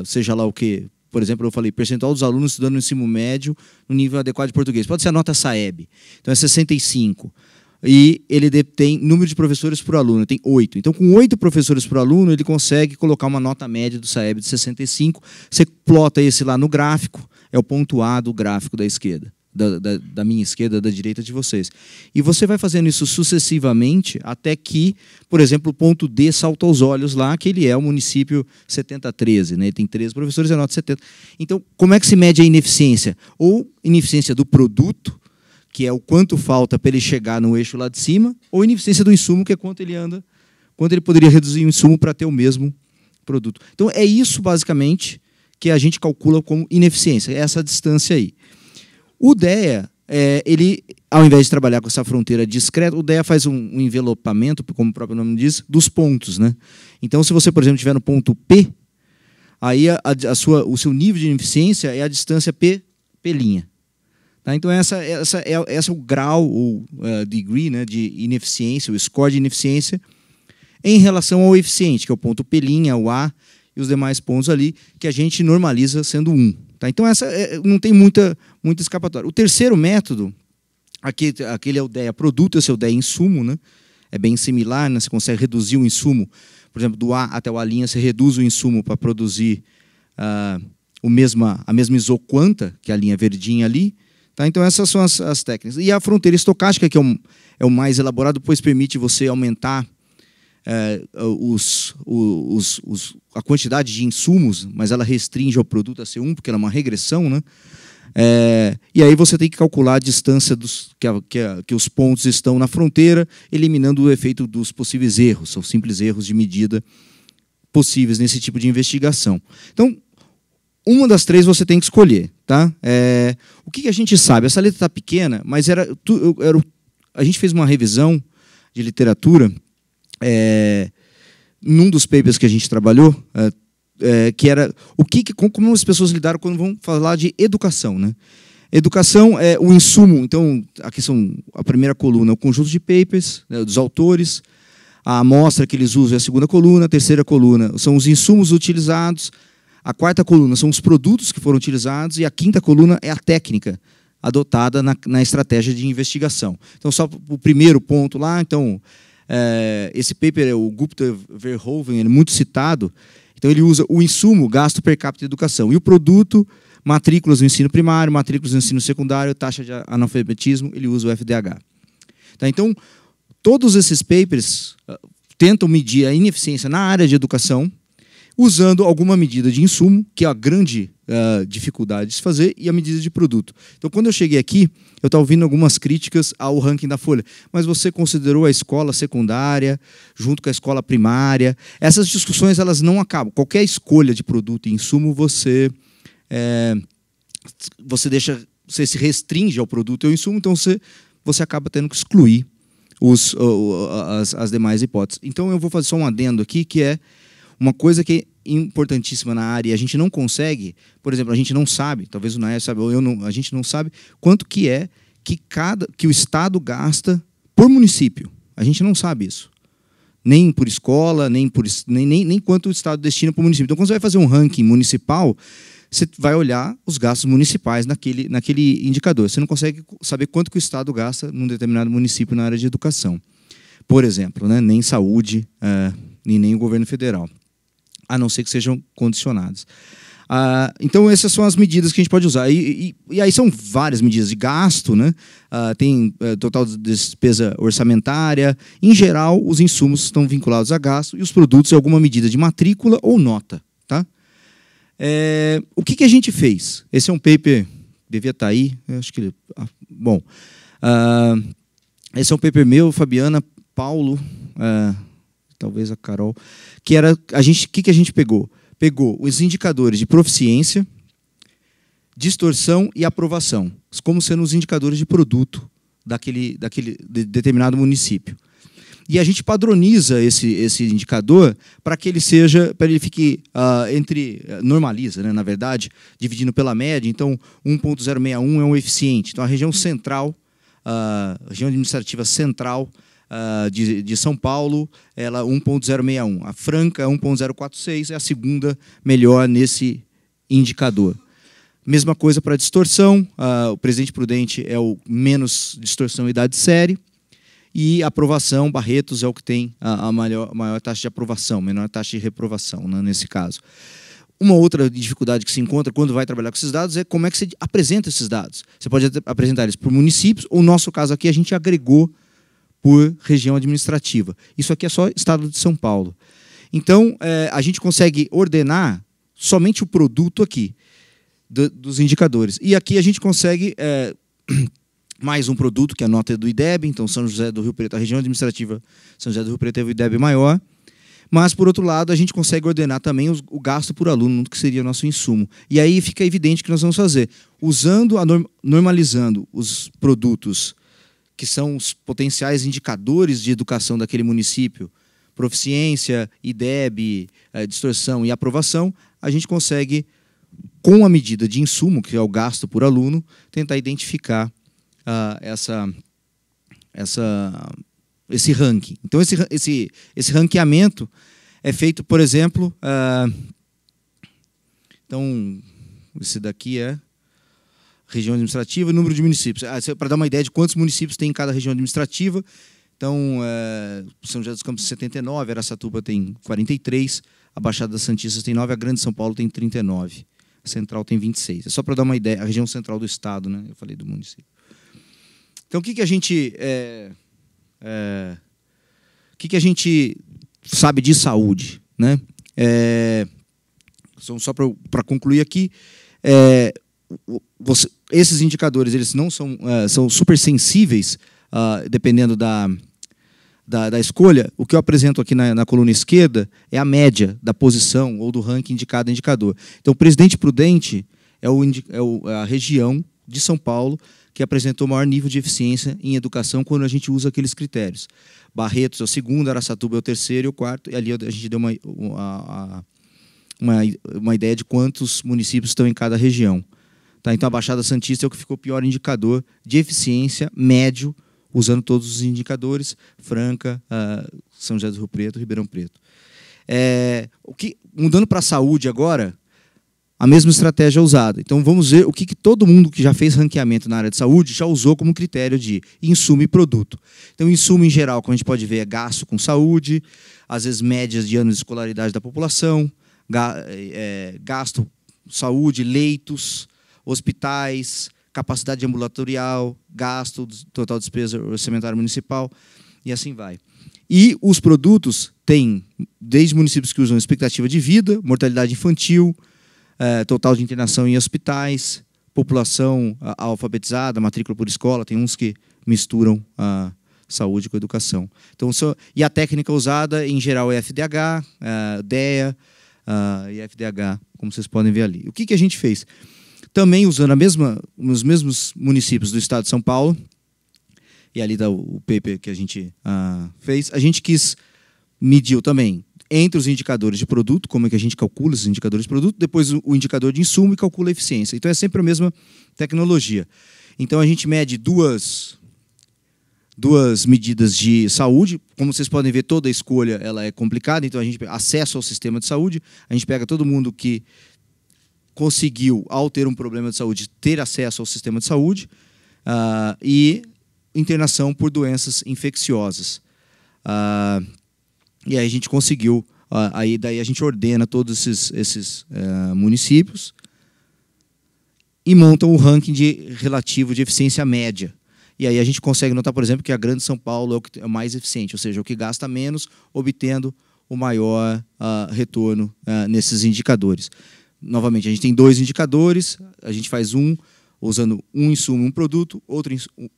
seja lá o que. Por exemplo, eu falei, percentual dos alunos estudando no ensino médio no nível adequado de português. Pode ser a nota SAEB. Então, é 65. E ele tem número de professores por aluno, tem 8. Então, com 8 professores por aluno, ele consegue colocar uma nota média do SAEB de 65. Você plota esse lá no gráfico, é o ponto A do gráfico da esquerda, da minha esquerda, da direita de vocês. E você vai fazendo isso sucessivamente até que, por exemplo, o ponto D salta aos olhos lá, que ele é o município 7013, né? Ele tem 13 professores e a nota 70. Então, como é que se mede a ineficiência? Ou ineficiência do produto, que é o quanto falta para ele chegar no eixo lá de cima, ou ineficiência do insumo, que é quanto ele anda quanto ele poderia reduzir o insumo para ter o mesmo produto. Então, é isso, basicamente, que a gente calcula como ineficiência, essa distância aí. O DEA, ele, ao invés de trabalhar com essa fronteira discreta, o DEA faz um envelopamento, como o próprio nome diz, dos pontos, né? Então, se você, por exemplo, estiver no ponto P, aí o seu nível de ineficiência é a distância P'. Tá? Então, essa é o grau, ou degree, né, de ineficiência, o score de ineficiência, em relação ao eficiente, que é o ponto P', o A e os demais pontos ali, que a gente normaliza sendo 1. Tá? Então, não tem muita escapatória. O terceiro método, aquele é o DEA produto, esse é o DEA insumo, né? É bem similar, né? Você consegue reduzir o insumo, por exemplo, do A até o A', você reduz o insumo para produzir a mesma isoquanta, que é a linha verdinha ali. Tá? Então, essas são as técnicas. E a fronteira estocástica, que é o mais elaborado, pois permite você aumentar a quantidade de insumos, mas ela restringe o produto a ser 1, porque ela é uma regressão, né? E aí você tem que calcular a distância que os pontos estão na fronteira, eliminando o efeito dos possíveis erros, são simples erros de medida possíveis nesse tipo de investigação. Então, uma das três você tem que escolher. Tá? O que a gente sabe? Essa letra está pequena, mas a gente fez uma revisão de literatura num dos papers que a gente trabalhou, que era como as pessoas lidaram quando vão falar de educação. Né? Educação é o insumo. Então, aqui são a primeira coluna, o conjunto de papers, né, dos autores, a amostra que eles usam é a segunda coluna, a terceira coluna são os insumos utilizados, a quarta coluna são os produtos que foram utilizados e a quinta coluna é a técnica adotada na estratégia de investigação. Então, só o primeiro ponto lá, então, esse paper é o Gupta-Verhoeven, ele é muito citado. Então, ele usa o insumo, gasto per capita de educação, e o produto, matrículas no ensino primário, matrículas no ensino secundário, taxa de analfabetismo, ele usa o FDH. Tá? Então, todos esses papers tentam medir a ineficiência na área de educação, usando alguma medida de insumo, que é a grande dificuldade de se fazer, e a medida de produto. Então, quando eu cheguei aqui, eu estava ouvindo algumas críticas ao ranking da Folha. Mas você considerou a escola secundária, junto com a escola primária. Essas discussões elas não acabam. Qualquer escolha de produto e insumo, você se restringe ao produto e ao insumo, então você acaba tendo que excluir as demais hipóteses. Então, eu vou fazer só um adendo aqui, que é uma coisa que é importantíssima na área e a gente não consegue, por exemplo, a gente não sabe, talvez o Nair saiba, ou a gente não sabe quanto que o Estado gasta por município. A gente não sabe isso. Nem por escola, nem quanto o Estado destina para o município. Então, quando você vai fazer um ranking municipal, você vai olhar os gastos municipais naquele indicador. Você não consegue saber quanto que o Estado gasta num determinado município na área de educação. Por exemplo, né? Nem saúde, nem o governo federal, a não ser que sejam condicionados. Então, essas são as medidas que a gente pode usar. E aí são várias medidas de gasto, né? Tem total despesa orçamentária. Em geral, os insumos estão vinculados a gasto e os produtos é alguma medida de matrícula ou nota. Tá? O que a gente fez? Esse é um paper, devia estar aí. Acho que bom. Esse é um paper meu, Fabiana, Paulo, talvez a Carol, que era o que a gente pegou? Pegou os indicadores de proficiência, distorção e aprovação, como sendo os indicadores de produto daquele determinado município. E a gente padroniza esse indicador para que ele fique normaliza, né, na verdade, dividindo pela média. Então, 1.061 é um eficiente. Então, a região central, a região administrativa central de São Paulo, ela 1.061. A Franca, 1.046, é a segunda melhor nesse indicador. Mesma coisa para distorção, o Presidente Prudente é o menos distorção e idade série, e aprovação, Barretos é o que tem a maior taxa de aprovação, menor taxa de reprovação, né, nesse caso. Uma outra dificuldade que se encontra quando vai trabalhar com esses dados é como é que você apresenta esses dados. Você pode apresentar eles por municípios, ou no nosso caso aqui a gente agregou por região administrativa. Isso aqui é só estado de São Paulo. Então, a gente consegue ordenar somente o produto aqui dos indicadores. E aqui a gente consegue mais um produto, que é a nota do IDEB, então São José do Rio Preto, a região administrativa São José do Rio Preto teve o IDEB maior, mas, por outro lado, a gente consegue ordenar também o gasto por aluno, que seria o nosso insumo. E aí fica evidente que nós vamos fazer, normalizando os produtos que são os potenciais indicadores de educação daquele município, proficiência, IDEB, distorção e aprovação, a gente consegue, com a medida de insumo, que é o gasto por aluno, tentar identificar esse ranking. Então, esse ranqueamento é feito, por exemplo, então, esse daqui é região administrativa e número de municípios. Para dar uma ideia de quantos municípios tem em cada região administrativa, então, São José dos Campos tem 79, Araçatuba tem 43, a Baixada das Santistas tem 9, a Grande São Paulo tem 39, a Central tem 26. É só para dar uma ideia, a região central do estado, né? Eu falei do município. Então, o que a gente sabe de saúde, né? Só para concluir aqui, esses indicadores eles não são super sensíveis, dependendo da escolha. O que eu apresento aqui na coluna esquerda é a média da posição ou do ranking de cada indicador. Então, o Presidente Prudente é a região de São Paulo que apresentou o maior nível de eficiência em educação quando a gente usa aqueles critérios. Barretos é o segundo, Araçatuba é o terceiro e o quarto, e ali a gente deu uma ideia de quantos municípios estão em cada região. Tá? Então, a Baixada Santista é o que ficou o pior indicador de eficiência médio, usando todos os indicadores, Franca, São José do Rio Preto, Ribeirão Preto. Mudando para a saúde agora, a mesma estratégia é usada. Então, vamos ver o que todo mundo que já fez ranqueamento na área de saúde já usou como critério de insumo e produto. Então, insumo, em geral, como a gente pode ver, é gasto com saúde, às vezes médias de anos de escolaridade da população, gasto, saúde, leitos, hospitais, capacidade ambulatorial, gasto, total despesa orçamentária municipal, e assim vai. E os produtos têm, desde municípios que usam expectativa de vida, mortalidade infantil, total de internação em hospitais, população alfabetizada, matrícula por escola, tem uns que misturam a saúde com a educação. Então, e a técnica usada, em geral, é FDH, DEA e FDH, como vocês podem ver ali. O que a gente fez? Também usando os mesmos municípios do estado de São Paulo, e ali está o paper que a gente fez, a gente quis medir também entre os indicadores de produto, como é que a gente calcula esses indicadores de produto, depois o indicador de insumo e calcula a eficiência. Então, é sempre a mesma tecnologia. Então, a gente mede duas medidas de saúde. Como vocês podem ver, toda a escolha ela é complicada, então a gente acesso ao sistema de saúde, a gente pega todo mundo que conseguiu, ao ter um problema de saúde, ter acesso ao sistema de saúde, e internação por doenças infecciosas. E aí a gente conseguiu, daí a gente ordena todos esses municípios e monta um ranking relativo de eficiência média. E aí a gente consegue notar, por exemplo, que a Grande São Paulo é o que é mais eficiente, ou seja, o que gasta menos, obtendo o maior retorno nesses indicadores. Novamente, a gente tem 2 indicadores, a gente faz usando um insumo e um produto,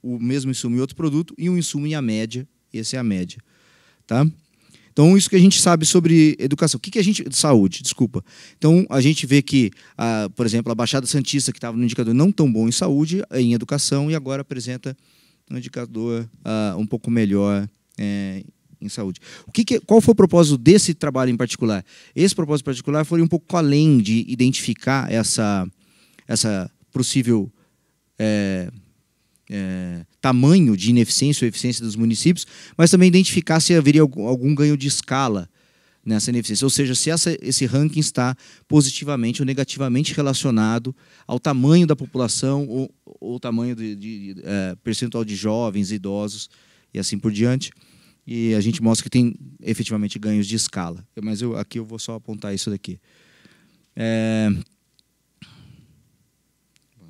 o mesmo insumo e outro produto, e um insumo e a média, essa é a média. Tá? Então, isso que a gente sabe sobre educação. O que a gente... Saúde, desculpa. Então, a gente vê que, por exemplo, a Baixada Santista, que estava no indicador não tão bom em saúde, em educação, e agora apresenta um indicador um pouco melhor em saúde. Qual foi o propósito desse trabalho em particular? Esse propósito particular foi um pouco além de identificar essa possível tamanho de ineficiência ou eficiência dos municípios, mas também identificar se haveria algum ganho de escala nessa ineficiência, ou seja, se esse ranking está positivamente ou negativamente relacionado ao tamanho da população ou tamanho de percentual de jovens, idosos e assim por diante. E a gente mostra que tem efetivamente ganhos de escala. Mas aqui eu vou só apontar isso daqui.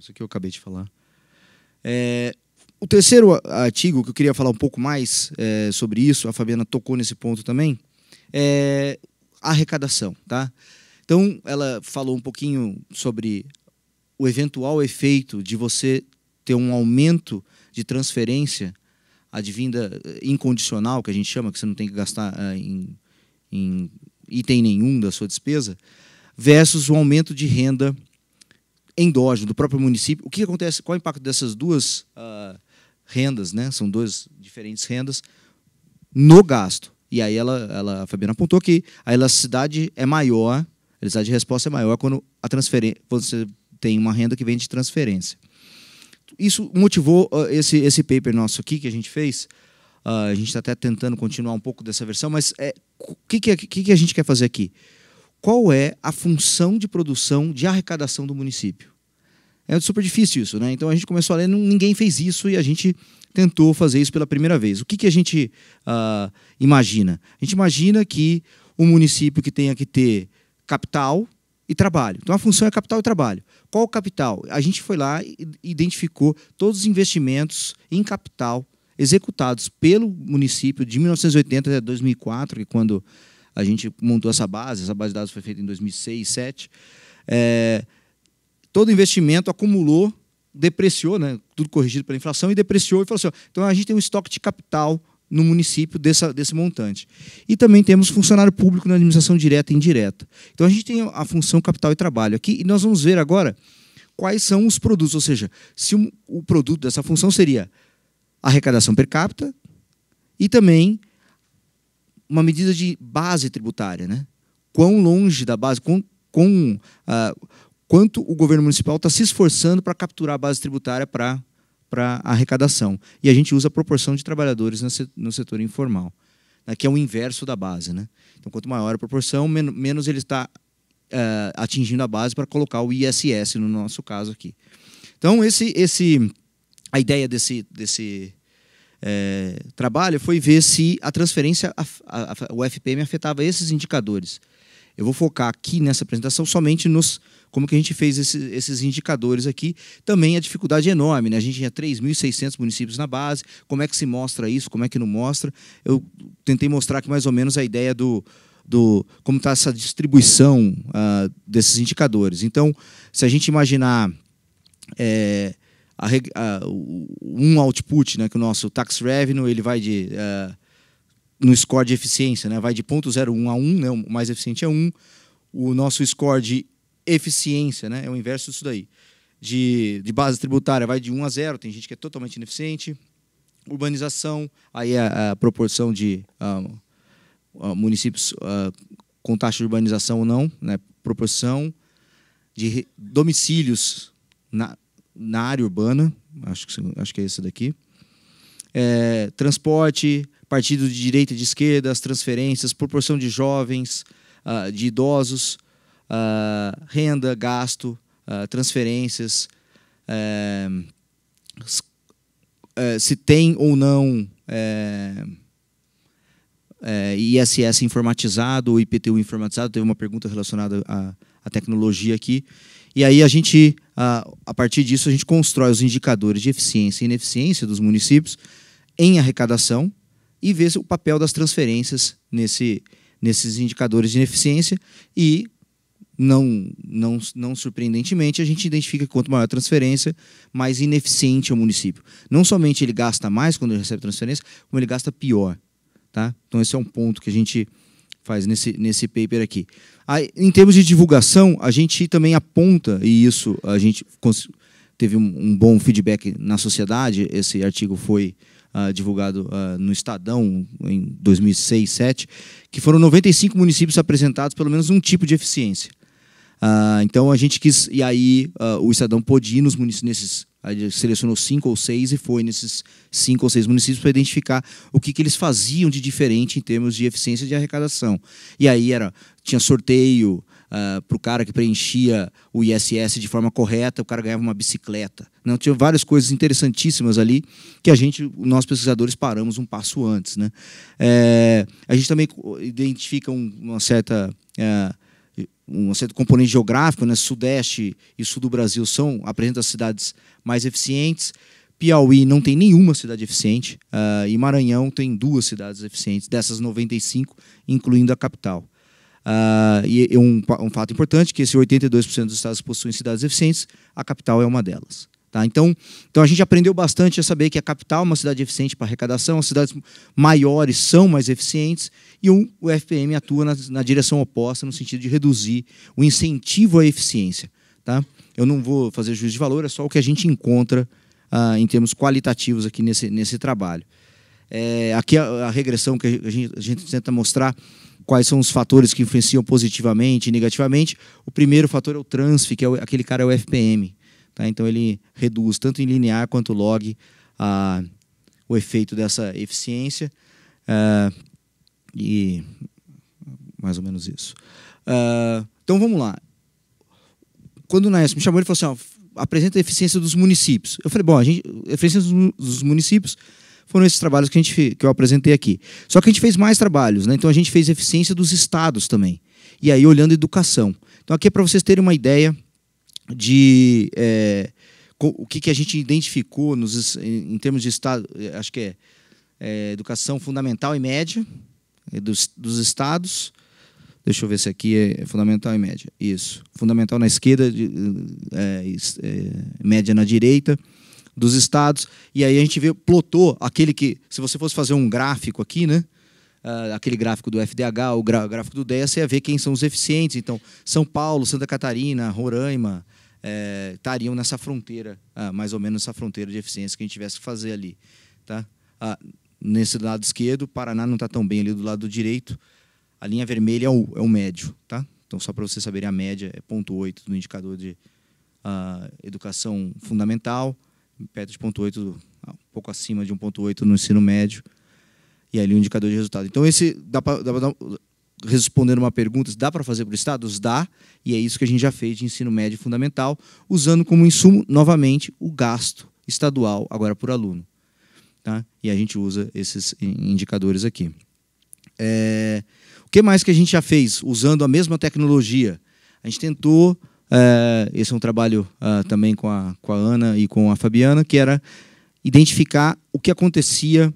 Isso aqui eu acabei de falar. O terceiro artigo que eu queria falar um pouco mais sobre isso, a Fabiana tocou nesse ponto também, é a arrecadação. Tá? Então, ela falou um pouquinho sobre o eventual efeito de você ter um aumento de transferência advinda incondicional, que a gente chama, que você não tem que gastar em item nenhum da sua despesa, versus o aumento de renda endógeno do próprio município. O que acontece? Qual é o impacto dessas duas rendas, né? São duas diferentes rendas no gasto. E aí a Fabiana apontou que a elasticidade é maior, a elasticidade de resposta é maior quando você tem uma renda que vem de transferência. Isso motivou esse paper nosso aqui que a gente fez. A gente está até tentando continuar um pouco dessa versão, mas o que a gente quer fazer aqui? Qual é a função de produção de arrecadação do município? É super difícil isso, né? Então a gente começou a ler, ninguém fez isso e a gente tentou fazer isso pela primeira vez. O que a gente imagina? A gente imagina que um município que tenha que ter capital e trabalho. Então a função é capital e trabalho. Qual o capital? A gente foi lá e identificou todos os investimentos em capital executados pelo município de 1980 até 2004, que quando a gente montou essa base de dados foi feita em 2006, 2007. Todo investimento acumulou, depreciou, né, tudo corrigido pela inflação, e depreciou e falou assim, então a gente tem um estoque de capital no município desse montante. E também temos funcionário público na administração direta e indireta. Então a gente tem a função capital e trabalho aqui, e nós vamos ver agora quais são os produtos, ou seja, se o produto dessa função seria arrecadação per capita e também uma medida de base tributária, né? Quão longe da base, quanto o governo municipal está se esforçando para capturar a base tributária para a arrecadação. E a gente usa a proporção de trabalhadores no setor informal, né, que é o inverso da base, né? Então, quanto maior a proporção, menos ele está atingindo a base para colocar o ISS, no nosso caso aqui. Então, a ideia desse trabalho foi ver se a transferência, o FPM afetava esses indicadores. Eu vou focar aqui nessa apresentação somente como que a gente fez esses indicadores aqui. Também a dificuldade é enorme, né? A gente tinha 3.600 municípios na base. Como é que se mostra isso? Como é que não mostra? Eu tentei mostrar aqui mais ou menos a ideia como está essa distribuição desses indicadores. Então, se a gente imaginar um output, né, que o nosso tax revenue ele vai no score de eficiência, né, vai de 0,01 a 1, né, o mais eficiente é 1. O nosso score de eficiência, né, é o inverso disso daí. De base tributária vai de 1 a 0, tem gente que é totalmente ineficiente. Urbanização, aí a proporção de municípios com taxa de urbanização ou não, né, proporção de domicílios na área urbana, acho que é esse daqui. Transporte, partido de direita e de esquerda, as transferências, proporção de jovens, de idosos, renda, gasto, transferências, se tem ou não ISS informatizado ou IPTU informatizado. Teve uma pergunta relacionada à tecnologia aqui. E aí a partir disso, a gente constrói os indicadores de eficiência e ineficiência dos municípios em arrecadação e vê o papel das transferências nesses indicadores de ineficiência e, não surpreendentemente, a gente identifica que quanto maior a transferência, mais ineficiente é o município. Não somente ele gasta mais quando ele recebe transferência, como ele gasta pior. Tá? Então esse é um ponto que a gente faz nesse paper aqui. Em termos de divulgação, a gente também aponta, e isso a gente teve um bom feedback na sociedade. Esse artigo foi divulgado no Estadão em 2006, 2007, que foram 95 municípios apresentados pelo menos um tipo de eficiência. Então a gente quis, e aí o Estadão pôde ir nos municípios, selecionou 5 ou 6 e foi nesses 5 ou 6 municípios para identificar o que eles faziam de diferente em termos de eficiência de arrecadação. E aí tinha sorteio para o cara que preenchia o ISS de forma correta, o cara ganhava uma bicicleta. Não, tinha várias coisas interessantíssimas ali que nós pesquisadores paramos um passo antes, né? A gente também identifica um certo componente geográfico, né? Sudeste e sul do Brasil apresentam as cidades mais eficientes. Piauí não tem nenhuma cidade eficiente, e Maranhão tem 2 cidades eficientes, dessas 95, incluindo a capital. E um fato importante é que esse 82% dos estados que possuem cidades eficientes, a capital é uma delas. Tá? Então a gente aprendeu bastante a saber que a capital é uma cidade eficiente para arrecadação, as cidades maiores são mais eficientes, e o FPM atua na direção oposta, no sentido de reduzir o incentivo à eficiência. Tá? Eu não vou fazer juízo de valor, é só o que a gente encontra em termos qualitativos aqui nesse trabalho. Aqui a regressão que a gente tenta mostrar quais são os fatores que influenciam positivamente e negativamente. O primeiro fator é o transf, que aquele cara é o FPM. Tá? Então ele reduz tanto em linear quanto log o efeito dessa eficiência. E mais ou menos isso. Então vamos lá. Quando o Naes me chamou, ele falou assim, apresenta a eficiência dos municípios. Eu falei, bom, a eficiência dos municípios foram esses trabalhos que eu apresentei aqui. Só que a gente fez mais trabalhos, né? Então a gente fez eficiência dos estados também. E aí olhando educação. Então aqui é para vocês terem uma ideia de o que a gente identificou em termos de estado, acho que educação fundamental e média dos estados. Deixa eu ver se aqui é fundamental e média. Isso. Fundamental na esquerda, média na direita dos estados. E aí a gente plotou aquele que, se você fosse fazer um gráfico aqui, né? Aquele gráfico do FDH, o gráfico do DEA, você ia ver quem são os eficientes. Então, São Paulo, Santa Catarina, Roraima, estariam nessa fronteira, mais ou menos essa fronteira de eficiência que a gente tivesse que fazer ali. Tá? Nesse lado esquerdo, o Paraná não está tão bem ali do lado direito. A linha vermelha é o médio. Tá? Então, só para vocês saberem, a média é 0,8 no indicador de educação fundamental, perto de 0,8, um pouco acima de 1,8 no ensino médio, e ali o indicador de resultado. Então, respondendo uma pergunta, dá para fazer por estados? Dá, e é isso que a gente já fez de ensino médio fundamental, usando como insumo, novamente, o gasto estadual, agora por aluno. Tá? E a gente usa esses indicadores aqui. O que mais que a gente já fez, usando a mesma tecnologia? A gente tentou, esse é um trabalho também com a Ana e com a Fabiana, que era identificar o que acontecia,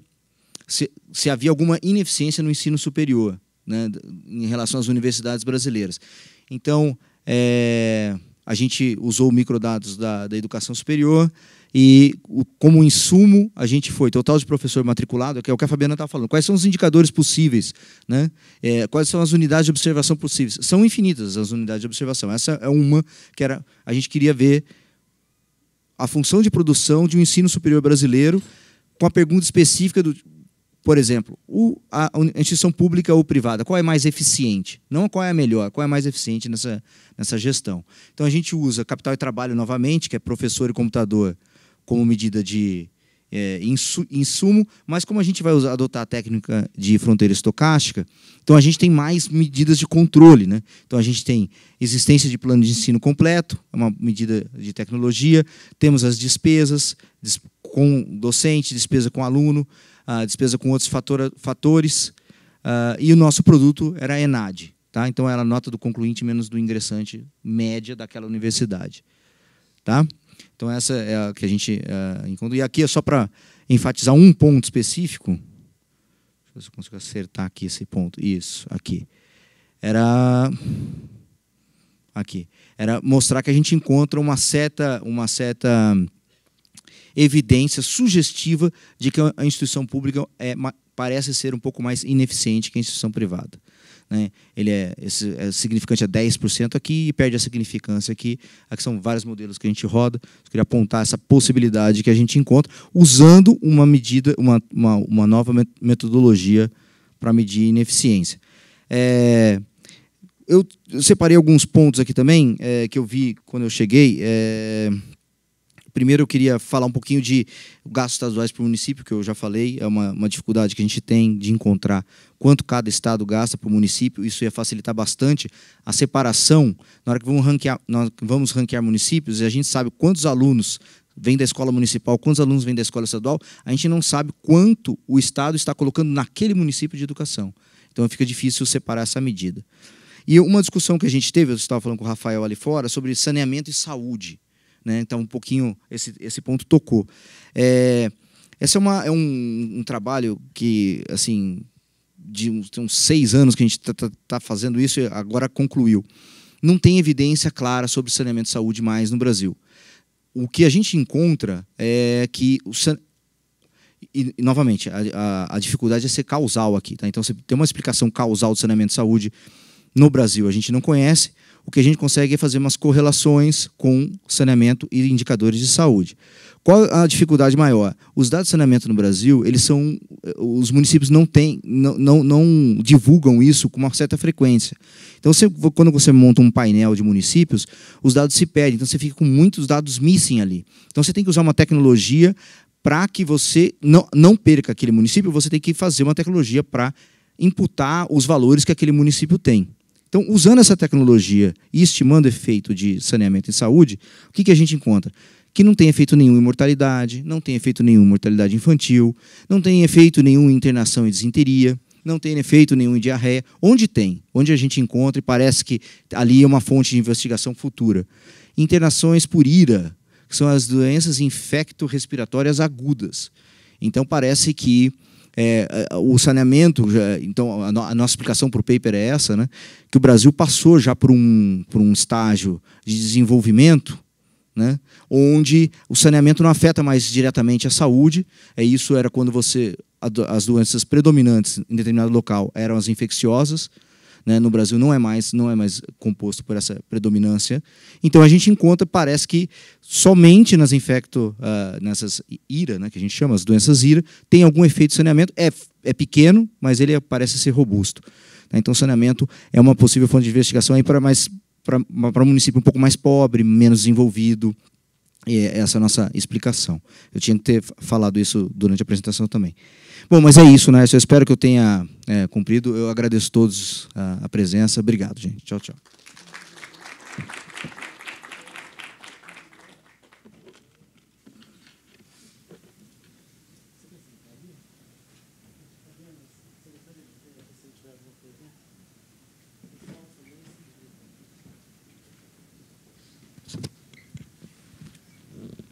se havia alguma ineficiência no ensino superior, né, em relação às universidades brasileiras. Então, a gente usou microdados da educação superior e, como insumo, a gente foi total de professor matriculado, que é o que a Fabiana estava falando. Quais são os indicadores possíveis? Né? Quais são as unidades de observação possíveis? São infinitas as unidades de observação. Essa é uma que a gente queria ver a função de produção de um ensino superior brasileiro com a pergunta específica do... Por exemplo, a instituição pública ou privada, qual é mais eficiente? Não qual é a melhor, qual é mais eficiente nessa gestão. Então, a gente usa capital e trabalho novamente, que é professor e computador, como medida de insumo, mas como a gente vai adotar a técnica de fronteira estocástica, então a gente tem mais medidas de controle. Né? Então, a gente tem existência de plano de ensino completo, é uma medida de tecnologia, temos as despesas com docente, despesa com aluno, a despesa com outros fatores, e o nosso produto era a ENAD. Tá? Então, era a nota do concluinte menos do ingressante média daquela universidade. Tá? Então, essa é a que a gente encontrou. E aqui é só para enfatizar um ponto específico. Deixa eu ver se eu consigo acertar aqui esse ponto. Isso, aqui. Era mostrar que a gente encontra uma certa evidência sugestiva de que a instituição pública parece ser um pouco mais ineficiente que a instituição privada. Né? Ele é significante a 10% aqui e perde a significância aqui. Aqui são vários modelos que a gente roda. Eu queria apontar essa possibilidade que a gente encontra usando uma medida, uma nova metodologia para medir ineficiência. Eu separei alguns pontos aqui também que eu vi quando eu cheguei. Primeiro, eu queria falar um pouquinho de gastos estaduais por município, que eu já falei, é uma dificuldade que a gente tem de encontrar quanto cada estado gasta por município. Isso ia facilitar bastante a separação. Na hora que vamos ranquear municípios, e a gente sabe quantos alunos vêm da escola municipal, quantos alunos vêm da escola estadual, a gente não sabe quanto o estado está colocando naquele município de educação. Então, fica difícil separar essa medida. E uma discussão que a gente teve, eu estava falando com o Rafael ali fora, sobre saneamento e saúde. Né? Então, um pouquinho, esse ponto tocou. Esse é um trabalho que, assim, de uns 6 anos que a gente está fazendo isso, e agora concluiu. Não tem evidência clara sobre saneamento e saúde mais no Brasil. o que a gente encontra é que e, novamente, a dificuldade é ser causal aqui. Tá? Então, você tem uma explicação causal do saneamento de saúde no Brasil, a gente não conhece. O que a gente consegue é fazer umas correlações com saneamento e indicadores de saúde. Qual a dificuldade maior? Os dados de saneamento no Brasil, os municípios não divulgam isso com uma certa frequência. Então, quando você monta um painel de municípios, os dados se perdem. Então, você fica com muitos dados missing ali. Então, você tem que usar uma tecnologia para que você não perca aquele município, você tem que fazer uma tecnologia para imputar os valores que aquele município tem. Então, usando essa tecnologia e estimando efeito de saneamento em saúde, o que a gente encontra? Que não tem efeito nenhum em mortalidade, não tem efeito nenhum em mortalidade infantil, não tem efeito nenhum em internação e desinteria, não tem efeito nenhum em diarreia. Onde tem? Onde a gente encontra e parece que ali é uma fonte de investigação futura. Internações por IRA, que são as doenças infecto-respiratórias agudas. Então, parece que o saneamento, então a nossa explicação para o paper é essa, né, que o Brasil passou já por um estágio de desenvolvimento, né, onde o saneamento não afeta mais diretamente a saúde. Isso era quando as doenças predominantes em determinado local eram as infecciosas. Né, no Brasil não é mais composto por essa predominância. Então a gente encontra, parece que somente nessas IRA, né, que a gente chama as doenças IRA, tem algum efeito de saneamento. É pequeno, mas ele parece ser robusto. Então o saneamento é uma possível fonte de investigação para um município um pouco mais pobre, menos desenvolvido. E essa é a nossa explicação. Eu tinha que ter falado isso durante a apresentação também. Bom, mas é isso, né? Eu espero que eu tenha cumprido. Eu agradeço a todos a presença. Obrigado, gente. Tchau, tchau.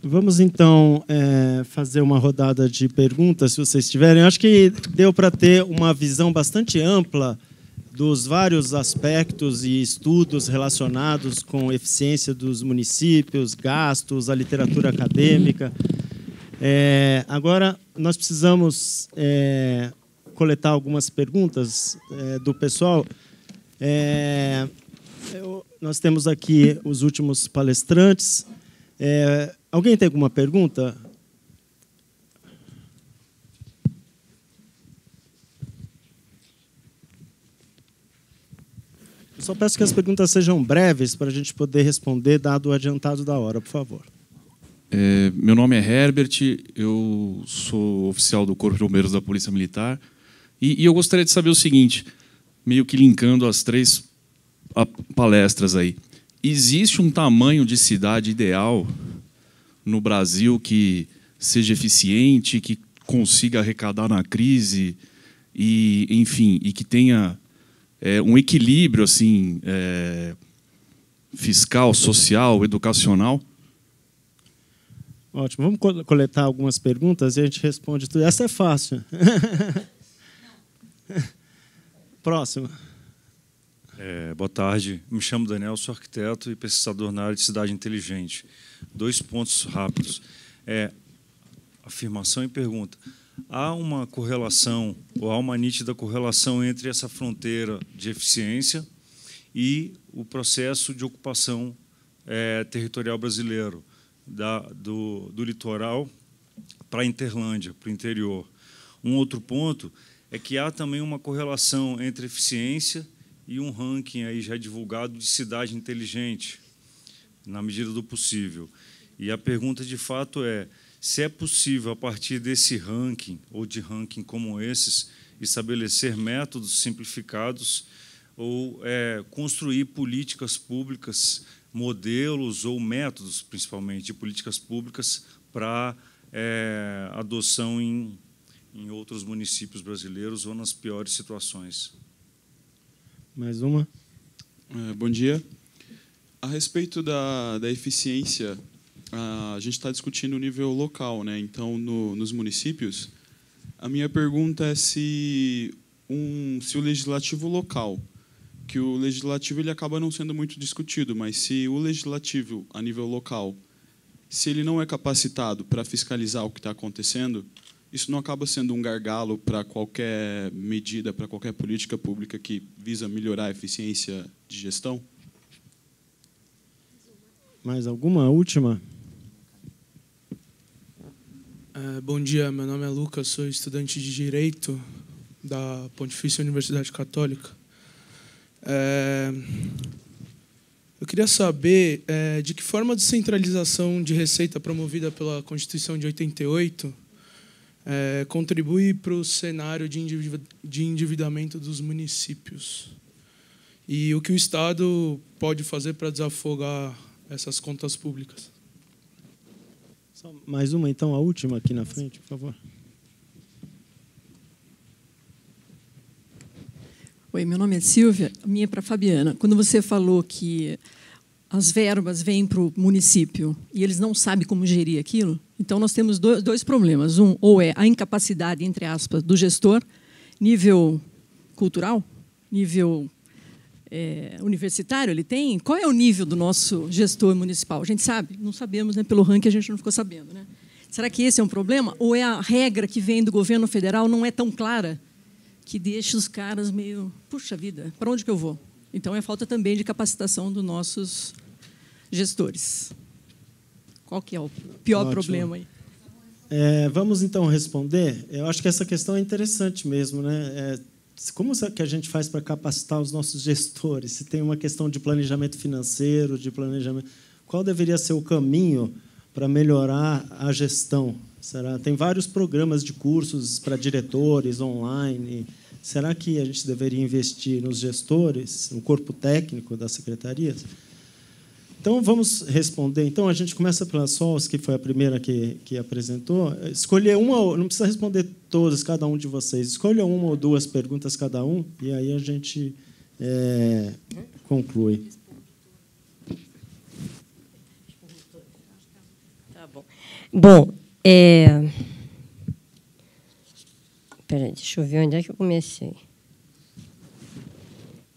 Vamos, então, fazer uma rodada de perguntas, se vocês tiverem. Eu acho que deu para ter uma visão bastante ampla dos vários aspectos e estudos relacionados com eficiência dos municípios, gastos, a literatura acadêmica. Agora, nós precisamos coletar algumas perguntas do pessoal. Nós temos aqui os últimos palestrantes. Alguém tem alguma pergunta? Eu só peço que as perguntas sejam breves para a gente poder responder, dado o adiantado da hora, por favor. Meu nome é Herbert, eu sou oficial do Corpo de Bombeiros da Polícia Militar e eu gostaria de saber o seguinte, meio que linkando as três palestras aí. Existe um tamanho de cidade ideal no Brasil que seja eficiente, que consiga arrecadar na crise e, enfim, e que tenha um equilíbrio assim fiscal, social, educacional? Ótimo. Vamos coletar algumas perguntas e a gente responde tudo. Essa é fácil. Próxima. Boa tarde. Me chamo Daniel, sou arquiteto e pesquisador na área de cidade inteligente. 2 pontos rápidos. Afirmação e pergunta. Há uma correlação, ou há uma nítida correlação entre essa fronteira de eficiência e o processo de ocupação territorial brasileiro, do litoral para a Interlândia, para o interior. Um outro ponto é que há também uma correlação entre eficiência e um ranking aí já divulgado de cidade inteligente, na medida do possível. E a pergunta, de fato, é se é possível, a partir desse ranking, ou de ranking como esses, estabelecer métodos simplificados ou construir políticas públicas, modelos ou métodos, principalmente, de políticas públicas para adoção em outros municípios brasileiros ou nas piores situações. Mais uma. Bom dia. A respeito da eficiência, a gente está discutindo o nível local, né? Então, nos municípios, a minha pergunta é se o legislativo local, que o legislativo ele acaba não sendo muito discutido, mas se o legislativo a nível local se ele não é capacitado para fiscalizar o que está acontecendo, isso não acaba sendo um gargalo para qualquer medida, para qualquer política pública que visa melhorar a eficiência de gestão? Mais alguma última? Bom dia, meu nome é Lucas, sou estudante de Direito da Pontifícia Universidade Católica. Eu queria saber de que forma a descentralização de receita promovida pela Constituição de 88 contribui para o cenário de endividamento dos municípios. E o que o Estado pode fazer para desafogar essas contas públicas. Só mais uma, então, a última aqui na frente, por favor. Oi, meu nome é Silvia, a minha é para a Fabiana. Quando você falou que as verbas vêm para o município e eles não sabem como gerir aquilo, então nós temos dois problemas. Um, ou é a incapacidade, entre aspas, do gestor, nível cultural, nível universitário, ele tem? Qual é o nível do nosso gestor municipal? A gente sabe? Não sabemos, né? Pelo ranking a gente não ficou sabendo. Né? Será que esse é um problema? Ou é a regra que vem do governo federal não é tão clara que deixa os caras meio... Puxa vida, para onde que eu vou? Então, é falta também de capacitação dos nossos gestores. Qual que é o pior Ótimo. Problema aí? Vamos, então, responder. Eu acho que essa questão é interessante mesmo, né? Como que a gente faz para capacitar os nossos gestores? Se tem uma questão de planejamento financeiro, de planejamento... Qual deveria ser o caminho para melhorar a gestão? Tem vários programas de cursos para diretores online. Será que a gente deveria investir nos gestores, no corpo técnico das secretarias? Então, vamos responder. Então, a gente começa pela Sols, que foi a primeira que apresentou. Escolher uma, não precisa responder todas, cada um de vocês. Escolha uma ou duas perguntas cada um, e aí a gente conclui. Tá bom. Bom, peraí, deixa eu ver onde é que eu comecei.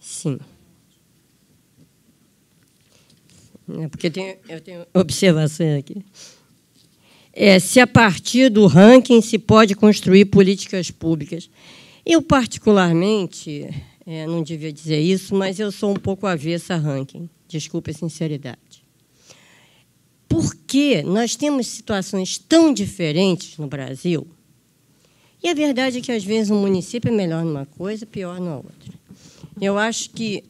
Sim. Porque eu tenho observação aqui. Se a partir do ranking se pode construir políticas públicas. Eu, particularmente, não devia dizer isso, mas eu sou um pouco avessa a ranking. Desculpe a sinceridade. Porque nós temos situações tão diferentes no Brasil, e a verdade é que, às vezes, um município é melhor numa coisa, pior na outra. Eu acho que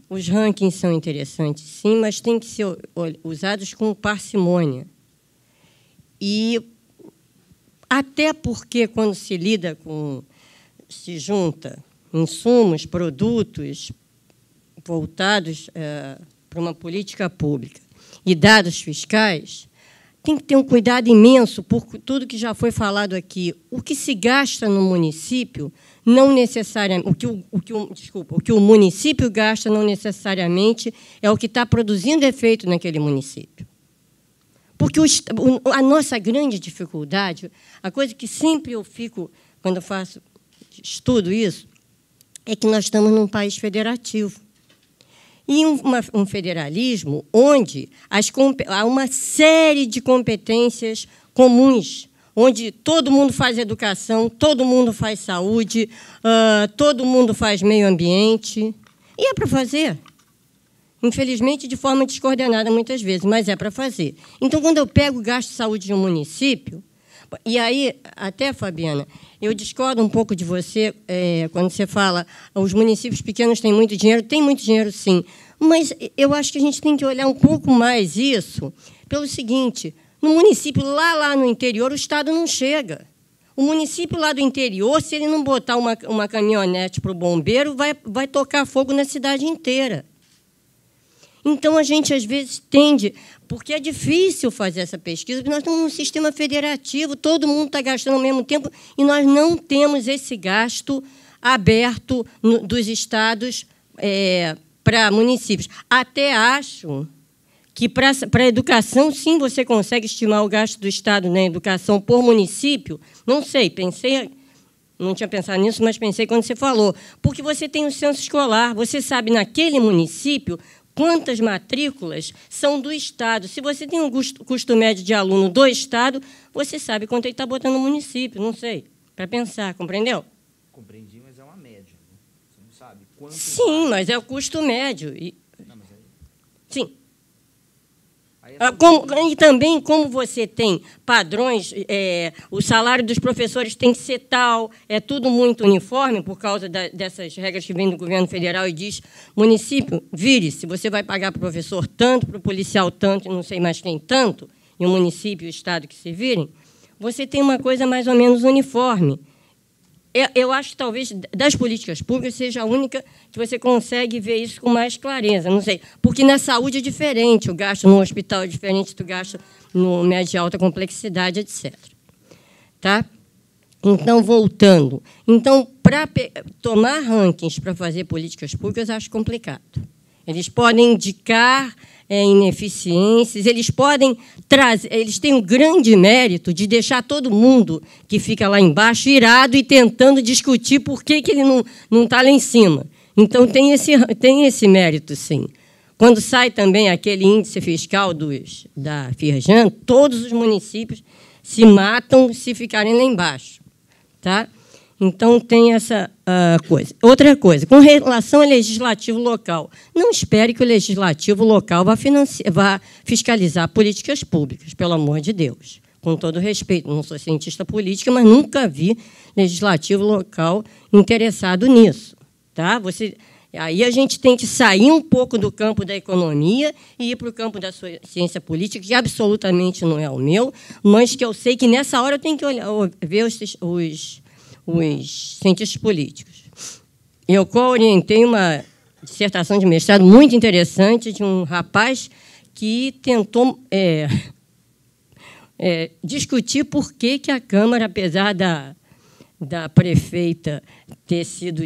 os rankings são interessantes, sim, mas têm que ser usados com parcimônia. E até porque, quando se junta insumos, produtos voltados para uma política pública e dados fiscais, tem que ter um cuidado imenso por tudo que já foi falado aqui. O que se gasta no município não necessariamente, o que o município gasta não necessariamente é o que está produzindo efeito naquele município. Porque a nossa grande dificuldade, a coisa que sempre eu fico, quando eu estudo isso, é que nós estamos num país federativo. E um federalismo onde há uma série de competências comuns, onde todo mundo faz educação, todo mundo faz saúde, todo mundo faz meio ambiente. E é para fazer. Infelizmente, de forma descoordenada, muitas vezes, mas é para fazer. Então, quando eu pego o gasto de saúde de um município, e aí, até, Fabiana, eu discordo um pouco de você quando você fala os municípios pequenos têm muito dinheiro. Tem muito dinheiro, sim. Mas eu acho que a gente tem que olhar um pouco mais isso pelo seguinte: no município, lá no interior, o Estado não chega. O município lá do interior, se ele não botar uma caminhonete para o bombeiro, vai tocar fogo na cidade inteira. Então, a gente, às vezes, tende... Porque é difícil fazer essa pesquisa, porque nós estamos num sistema federativo, todo mundo está gastando ao mesmo tempo, e nós não temos esse gasto aberto dos estados para municípios. Até acho que, para a educação, sim, você consegue estimar o gasto do Estado na educação por município. Não sei, não tinha pensado nisso, mas pensei quando você falou. Porque você tem o censo escolar, você sabe, naquele município, quantas matrículas são do Estado. Se você tem um custo médio de aluno do Estado, você sabe quanto ele está botando no município, não sei, para pensar, compreendeu? Compreendi, mas é uma média. Né? Você não sabe quanto... Sim, mas é o custo médio. Não, mas aí... Sim. Aí E também, como você tem padrões, o salário dos professores tem que ser tal, é tudo muito uniforme por causa dessas regras que vêm do governo federal e diz, município, vire-se, você vai pagar para o professor tanto, para o policial tanto, e não sei mais quem tanto, e o município e o Estado que se virem, você tem uma coisa mais ou menos uniforme. Eu acho que, talvez, das políticas públicas, seja a única que você consegue ver isso com mais clareza. Não sei, porque na saúde é diferente, o gasto no hospital é diferente do gasto no médio de alta complexidade, etc. Tá? Então, voltando. Então, para tomar rankings para fazer políticas públicas, acho complicado. Eles podem indicar ineficiências, eles podem trazer, eles têm um grande mérito de deixar todo mundo que fica lá embaixo irado e tentando discutir por que ele não está lá em cima. Então, tem esse mérito, sim. Quando sai também aquele índice fiscal da Firjan, todos os municípios se matam se ficarem lá embaixo. Tá? Então, tem essa coisa. Outra coisa, com relação ao legislativo local, não espere que o legislativo local vá fiscalizar políticas públicas, pelo amor de Deus. Com todo respeito, não sou cientista política, mas nunca vi legislativo local interessado nisso. Tá? Aí a gente tem que sair um pouco do campo da economia e ir para o campo da ciência política, que absolutamente não é o meu, mas que eu sei que, nessa hora, eu tenho que ver os cientistas políticos. Eu co-orientei uma dissertação de mestrado muito interessante de um rapaz que tentou discutir por que a Câmara, apesar da prefeita ter sido...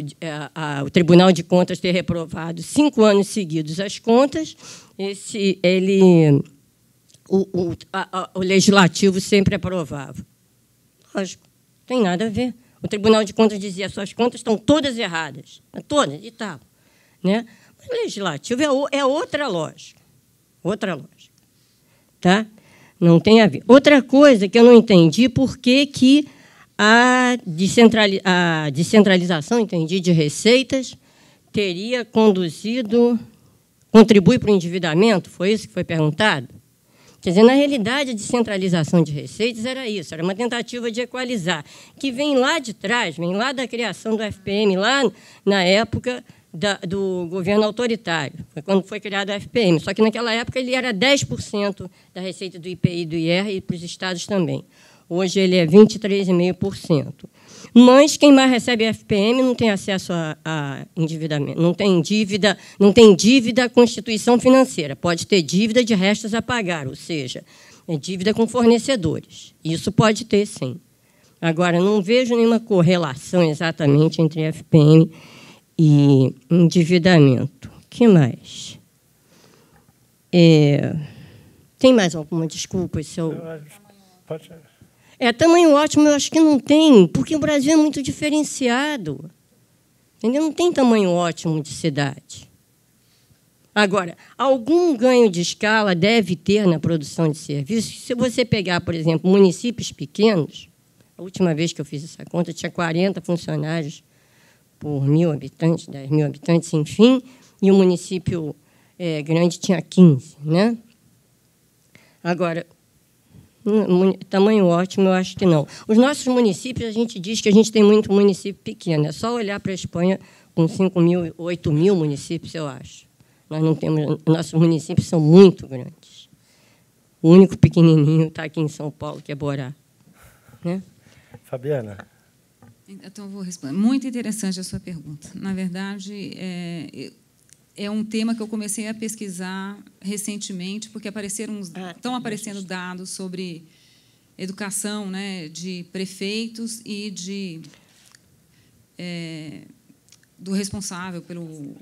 o Tribunal de Contas ter reprovado 5 anos seguidos as contas, o Legislativo sempre aprovava. Lógico, não tem nada a ver. O Tribunal de Contas dizia suas contas estão todas erradas. Todas, e tal. Né? Mas o Legislativo é outra lógica. Outra lógica. Tá? Não tem a ver. Outra coisa que eu não entendi, por que a descentralização, entendi, de receitas teria contribui para o endividamento? Foi isso que foi perguntado? Quer dizer, na realidade, a descentralização de receitas era isso, era uma tentativa de equalizar, que vem lá de trás, vem lá da criação do FPM, lá na época do governo autoritário, foi quando foi criado o FPM, só que naquela época ele era 10% da receita do IPI e do IR e para os estados também. Hoje ele é 23,5%. Mas quem mais recebe FPM não tem acesso a endividamento, não tem dívida à constituição financeira, pode ter dívida de restos a pagar, ou seja, dívida com fornecedores. Isso pode ter, sim. Agora, não vejo nenhuma correlação exatamente entre FPM e endividamento. O que mais? Tem mais alguma? Desculpa, se eu... Pode... tamanho ótimo, eu acho que não tem, porque o Brasil é muito diferenciado. Entendeu? Não tem tamanho ótimo de cidade. Agora, algum ganho de escala deve ter na produção de serviços. Se você pegar, por exemplo, municípios pequenos, a última vez que eu fiz essa conta, tinha 40 funcionários por 1.000 habitantes, 10.000 habitantes, enfim, e o município grande tinha 15. Né? Agora, tamanho ótimo, eu acho que não. Os nossos municípios, a gente diz que a gente tem muito município pequeno. É só olhar para a Espanha com 5.000, 8.000 municípios, eu acho. Nós não temos, nossos municípios são muito grandes. O único pequenininho está aqui em São Paulo, que é Borá. Né? Fabiana. Então, eu vou responder. Muito interessante a sua pergunta. Na verdade, é um tema que eu comecei a pesquisar recentemente, porque estão aparecendo dados sobre educação, né, de prefeitos e do responsável pelo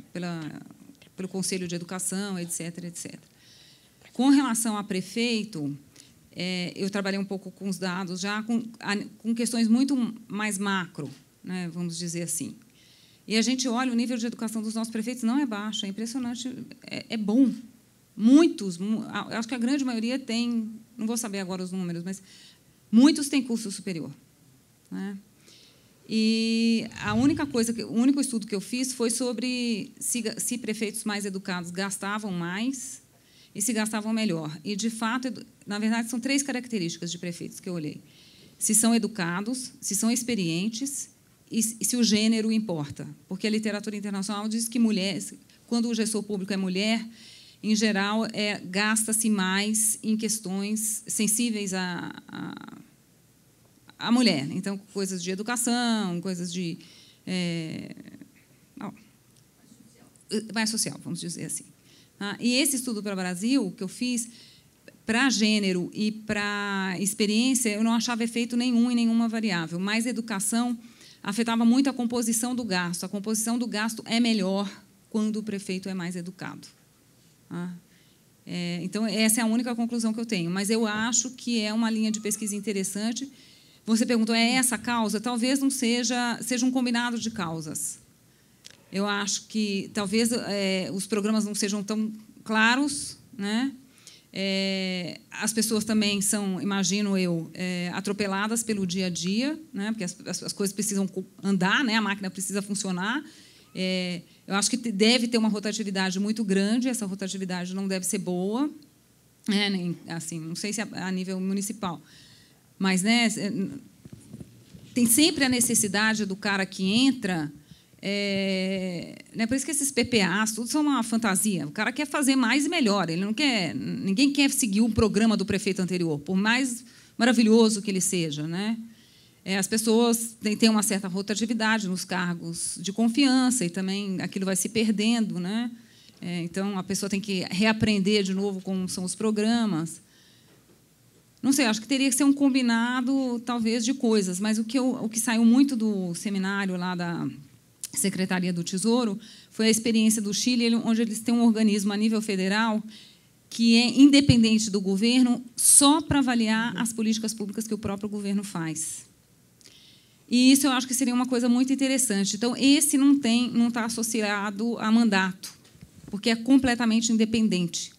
Conselho de Educação, etc., etc. Com relação a prefeito, eu trabalhei um pouco com os dados, já com questões muito mais macro, né, vamos dizer assim. E a gente olha, o nível de educação dos nossos prefeitos não é baixo, é impressionante, é bom. Muitos, acho que a grande maioria tem, não vou saber agora os números, mas muitos têm curso superior, né? E a única coisa, o único estudo que eu fiz foi sobre se prefeitos mais educados gastavam mais e se gastavam melhor. E, de fato, na verdade, são 3 características de prefeitos que eu olhei. Se são educados, se são experientes e se o gênero importa. Porque a literatura internacional diz que mulheres, quando o gestor público é mulher, em geral, gasta-se mais em questões sensíveis à mulher. Então, coisas de educação, coisas de... mais social, vamos dizer assim. E esse estudo para o Brasil, que eu fiz, para gênero e para experiência, eu não achava efeito nenhum em nenhuma variável, mas a educação afetava muito a composição do gasto. A composição do gasto é melhor quando o prefeito é mais educado. Então, essa é a única conclusão que eu tenho. Mas eu acho que é uma linha de pesquisa interessante. Você perguntou, é essa a causa? Talvez não seja um combinado de causas. Eu acho que talvez os programas não sejam tão claros, né? As pessoas também são, imagino eu, atropeladas pelo dia a dia, né? Porque as coisas precisam andar, né? A máquina precisa funcionar. Eu acho que deve ter uma rotatividade muito grande, essa rotatividade não deve ser boa, assim, não sei se a nível municipal. Mas, né, tem sempre a necessidade do cara que entra... por isso que esses PPAs, tudo são uma fantasia. O cara quer fazer mais e melhor. Ele não quer, ninguém quer seguir um programa do prefeito anterior, por mais maravilhoso que ele seja, né? As pessoas têm uma certa rotatividade nos cargos de confiança e também aquilo vai se perdendo, né? Então, a pessoa tem que reaprender de novo como são os programas. Não sei, acho que teria que ser um combinado, talvez, de coisas, mas o que saiu muito do seminário lá da Secretaria do Tesouro foi a experiência do Chile, onde eles têm um organismo a nível federal que é independente do governo só para avaliar as políticas públicas que o próprio governo faz. E isso eu acho que seria uma coisa muito interessante. Então, esse não está associado a mandato, porque é completamente independente.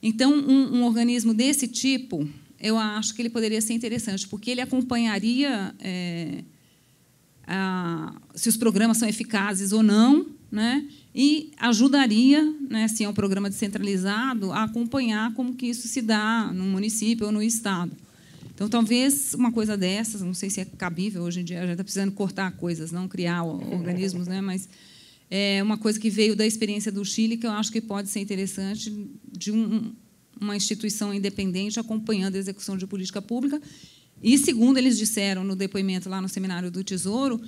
Então, um organismo desse tipo, eu acho que ele poderia ser interessante, porque ele acompanharia se os programas são eficazes ou não, né? E ajudaria, né, se é um programa descentralizado, a acompanhar como que isso se dá no município ou no estado. Então, talvez uma coisa dessas, não sei se é cabível, hoje em dia a gente está precisando cortar coisas, não criar organismos, né? Mas é uma coisa que veio da experiência do Chile, que eu acho que pode ser interessante, de uma instituição independente acompanhando a execução de política pública. E, segundo eles disseram no depoimento lá no Seminário do Tesouro,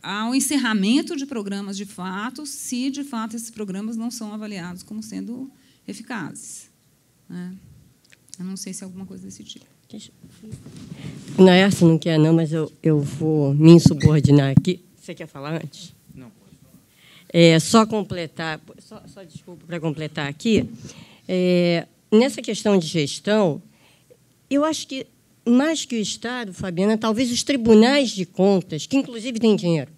ao encerramento de programas de fato, se, de fato, esses programas não são avaliados como sendo eficazes. Eu não sei se é alguma coisa desse tipo. Não, essa não quer, não, mas eu vou me insubordinar aqui. Você quer falar antes? Não, pode. Só completar, só desculpa para completar aqui. Nessa questão de gestão, eu acho que, mais que o Estado, Fabiana, talvez os tribunais de contas, que, inclusive, têm dinheiro.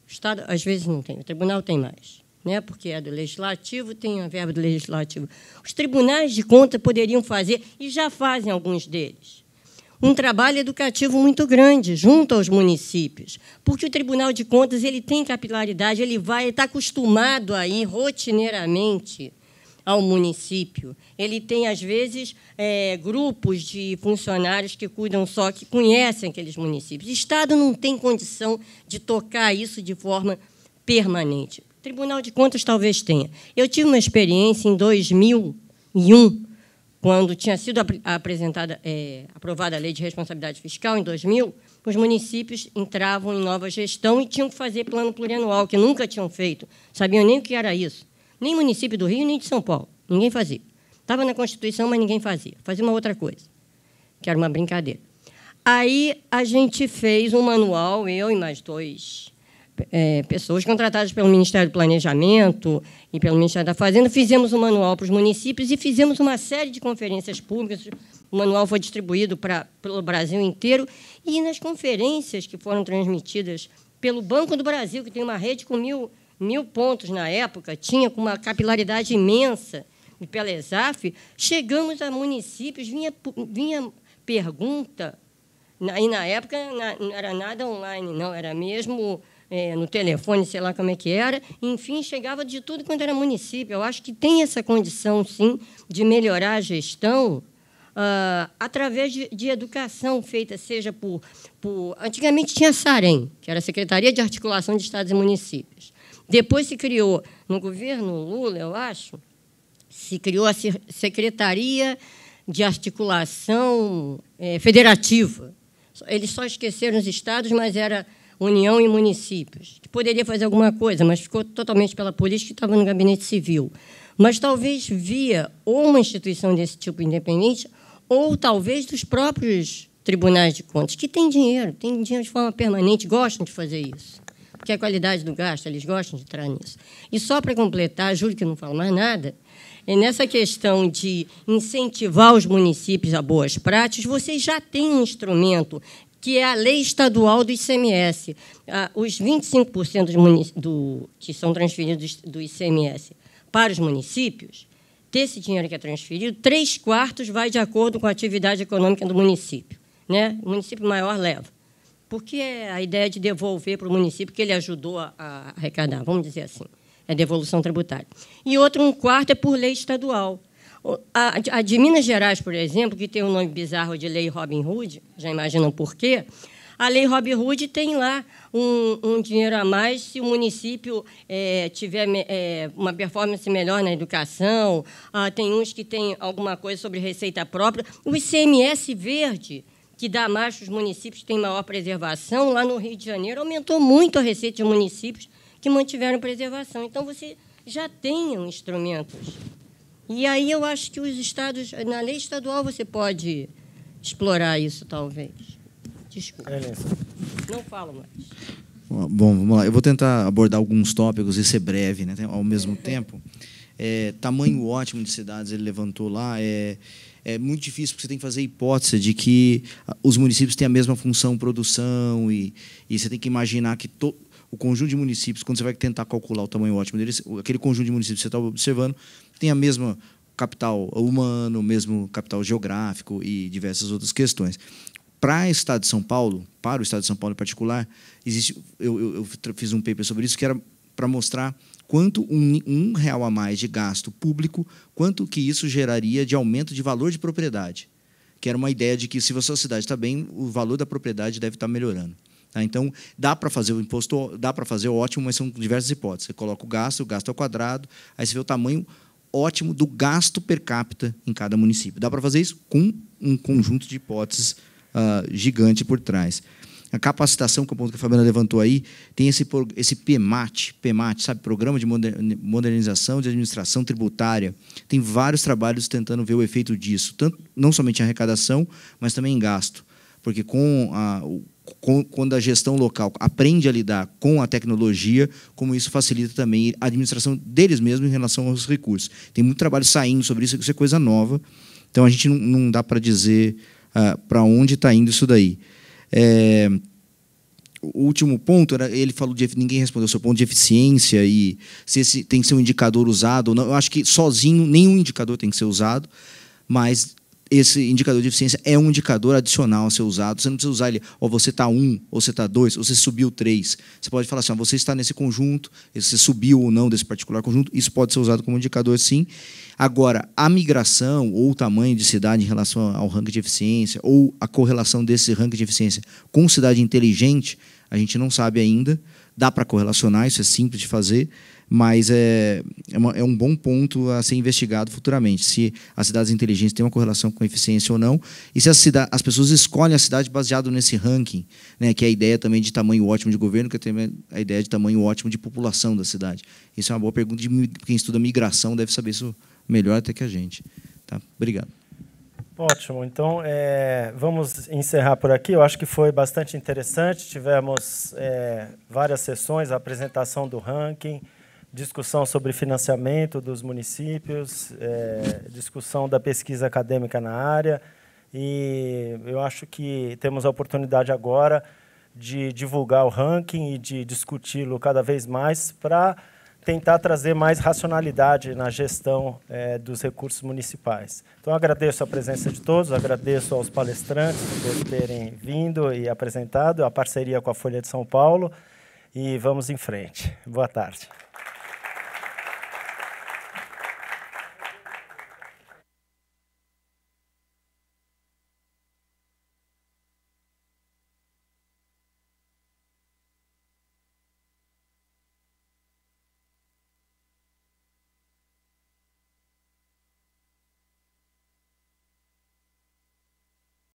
O Estado, às vezes, não tem, o tribunal tem mais, né? Porque é do Legislativo, tem a verba do Legislativo. Os tribunais de contas poderiam fazer, e já fazem alguns deles, um trabalho educativo muito grande junto aos municípios, porque o Tribunal de Contas ele tem capilaridade, ele está acostumado a ir rotineiramente ao município. Ele tem, às vezes, grupos de funcionários que cuidam só, que conhecem aqueles municípios. O Estado não tem condição de tocar isso de forma permanente. O Tribunal de Contas talvez tenha. Eu tive uma experiência em 2001, quando tinha sido aprovada a Lei de Responsabilidade Fiscal, em 2000, os municípios entravam em nova gestão e tinham que fazer plano plurianual, que nunca tinham feito. Sabiam nem o que era isso. Nem município do Rio, nem de São Paulo. Ninguém fazia. Estava na Constituição, mas ninguém fazia. Fazia uma outra coisa, que era uma brincadeira. Aí a gente fez um manual, eu e mais 2 pessoas contratadas pelo Ministério do Planejamento e pelo Ministério da Fazenda, fizemos um manual para os municípios e fizemos uma série de conferências públicas. O manual foi distribuído pelo Brasil inteiro, e nas conferências que foram transmitidas pelo Banco do Brasil, que tem uma rede com mil pontos na época, tinha com uma capilaridade imensa, e pela ESAF, chegamos a municípios, vinha pergunta, e na época não era nada online, não, era mesmo no telefone, sei lá como é que era, enfim, chegava de tudo quanto era município. Eu acho que tem essa condição, sim, de melhorar a gestão através de educação feita, seja por... Antigamente tinha a SAREM, que era a Secretaria de Articulação de Estados e Municípios. Depois se criou, no governo Lula, eu acho, se criou a Secretaria de Articulação Federativa. Eles só esqueceram os estados, mas era União e municípios, que poderia fazer alguma coisa, mas ficou totalmente pela política, que estava no gabinete civil. Mas talvez via ou uma instituição desse tipo independente, ou talvez dos próprios tribunais de contas, que têm dinheiro de forma permanente, gostam de fazer isso, porque a qualidade do gasto, eles gostam de entrar nisso. E só para completar, juro que não falo mais nada, nessa questão de incentivar os municípios a boas práticas, vocês já têm um instrumento, que é a lei estadual do ICMS. Os 25% que são transferidos do ICMS para os municípios, desse dinheiro que é transferido, 3/4 vai de acordo com a atividade econômica do município, né? O município maior leva. Porque é a ideia de devolver para o município que ele ajudou a arrecadar, vamos dizer assim. É devolução tributária. E outro 1/4 é por lei estadual. A de Minas Gerais, por exemplo, que tem o nome bizarro de Lei Robin Hood, já imaginam por quê, a Lei Robin Hood tem lá um dinheiro a mais se o município tiver uma performance melhor na educação, tem uns que têm alguma coisa sobre receita própria. O ICMS verde, que dá mais para os municípios que têm maior preservação, lá no Rio de Janeiro, aumentou muito a receita de municípios que mantiveram preservação. Então, você já tem instrumentos. E aí eu acho que os estados, na lei estadual, você pode explorar isso, talvez. Desculpa. Não falo mais. Bom, vamos lá. Eu vou tentar abordar alguns tópicos e ser breve, né? Ao mesmo tempo. Tamanho ótimo de cidades, ele levantou lá. É muito difícil, porque você tem que fazer a hipótese de que os municípios têm a mesma função, produção, e você tem que imaginar que o conjunto de municípios, quando você vai tentar calcular o tamanho ótimo deles, aquele conjunto de municípios que você está observando tem a mesma capital humano, o mesmo capital geográfico e diversas outras questões. Para o Estado de São Paulo em particular, eu fiz um paper sobre isso, que era para mostrar quanto um real a mais de gasto público, quanto que isso geraria de aumento de valor de propriedade, que era uma ideia de que, se a sua cidade está bem, o valor da propriedade deve estar melhorando. Tá? Então, dá para fazer o imposto, dá para fazer ótimo, mas são diversas hipóteses. Você coloca o gasto ao quadrado, aí você vê o tamanho ótimo do gasto per capita em cada município. Dá para fazer isso com um conjunto de hipóteses gigante por trás. A capacitação, que é o ponto que a Fabiana levantou aí, tem esse PMAT, sabe, Programa de Modernização de Administração Tributária. Tem vários trabalhos tentando ver o efeito disso, não somente em arrecadação, mas também em gasto. Porque quando a gestão local aprende a lidar com a tecnologia, como isso facilita também a administração deles mesmos em relação aos recursos. Tem muito trabalho saindo sobre isso é coisa nova. Então, a gente não dá para dizer para onde está indo isso daí. O último ponto, ele falou ninguém respondeu o seu ponto de eficiência e se esse tem que ser um indicador usado ou não. Eu acho que sozinho nenhum indicador tem que ser usado, mas esse indicador de eficiência é um indicador adicional a ser usado. Você não precisa usar ele, você está 1, ou você está 2, ou você subiu 3. Você pode falar assim, você está nesse conjunto, você subiu ou não desse particular conjunto, isso pode ser usado como indicador, sim. Agora, a migração ou o tamanho de cidade em relação ao ranking de eficiência, ou a correlação desse ranking de eficiência com cidade inteligente, a gente não sabe ainda. Dá para correlacionar, isso é simples de fazer, mas é um bom ponto a ser investigado futuramente, se as cidades inteligentes têm uma correlação com eficiência ou não, e se as pessoas escolhem a cidade baseado nesse ranking, né, que é a ideia também de tamanho ótimo de governo, que é também a ideia de tamanho ótimo de população da cidade. Isso é uma boa pergunta, quem estuda migração deve saber isso melhor até que a gente. Tá? Obrigado. Ótimo. Então, vamos encerrar por aqui. Eu acho que foi bastante interessante. Tivemos várias sessões, a apresentação do ranking, discussão sobre financiamento dos municípios, discussão da pesquisa acadêmica na área. E eu acho que temos a oportunidade agora de divulgar o ranking e de discuti-lo cada vez mais para tentar trazer mais racionalidade na gestão dos recursos municipais. Então, agradeço a presença de todos, agradeço aos palestrantes por terem vindo e apresentado, a parceria com a Folha de São Paulo, e vamos em frente. Boa tarde.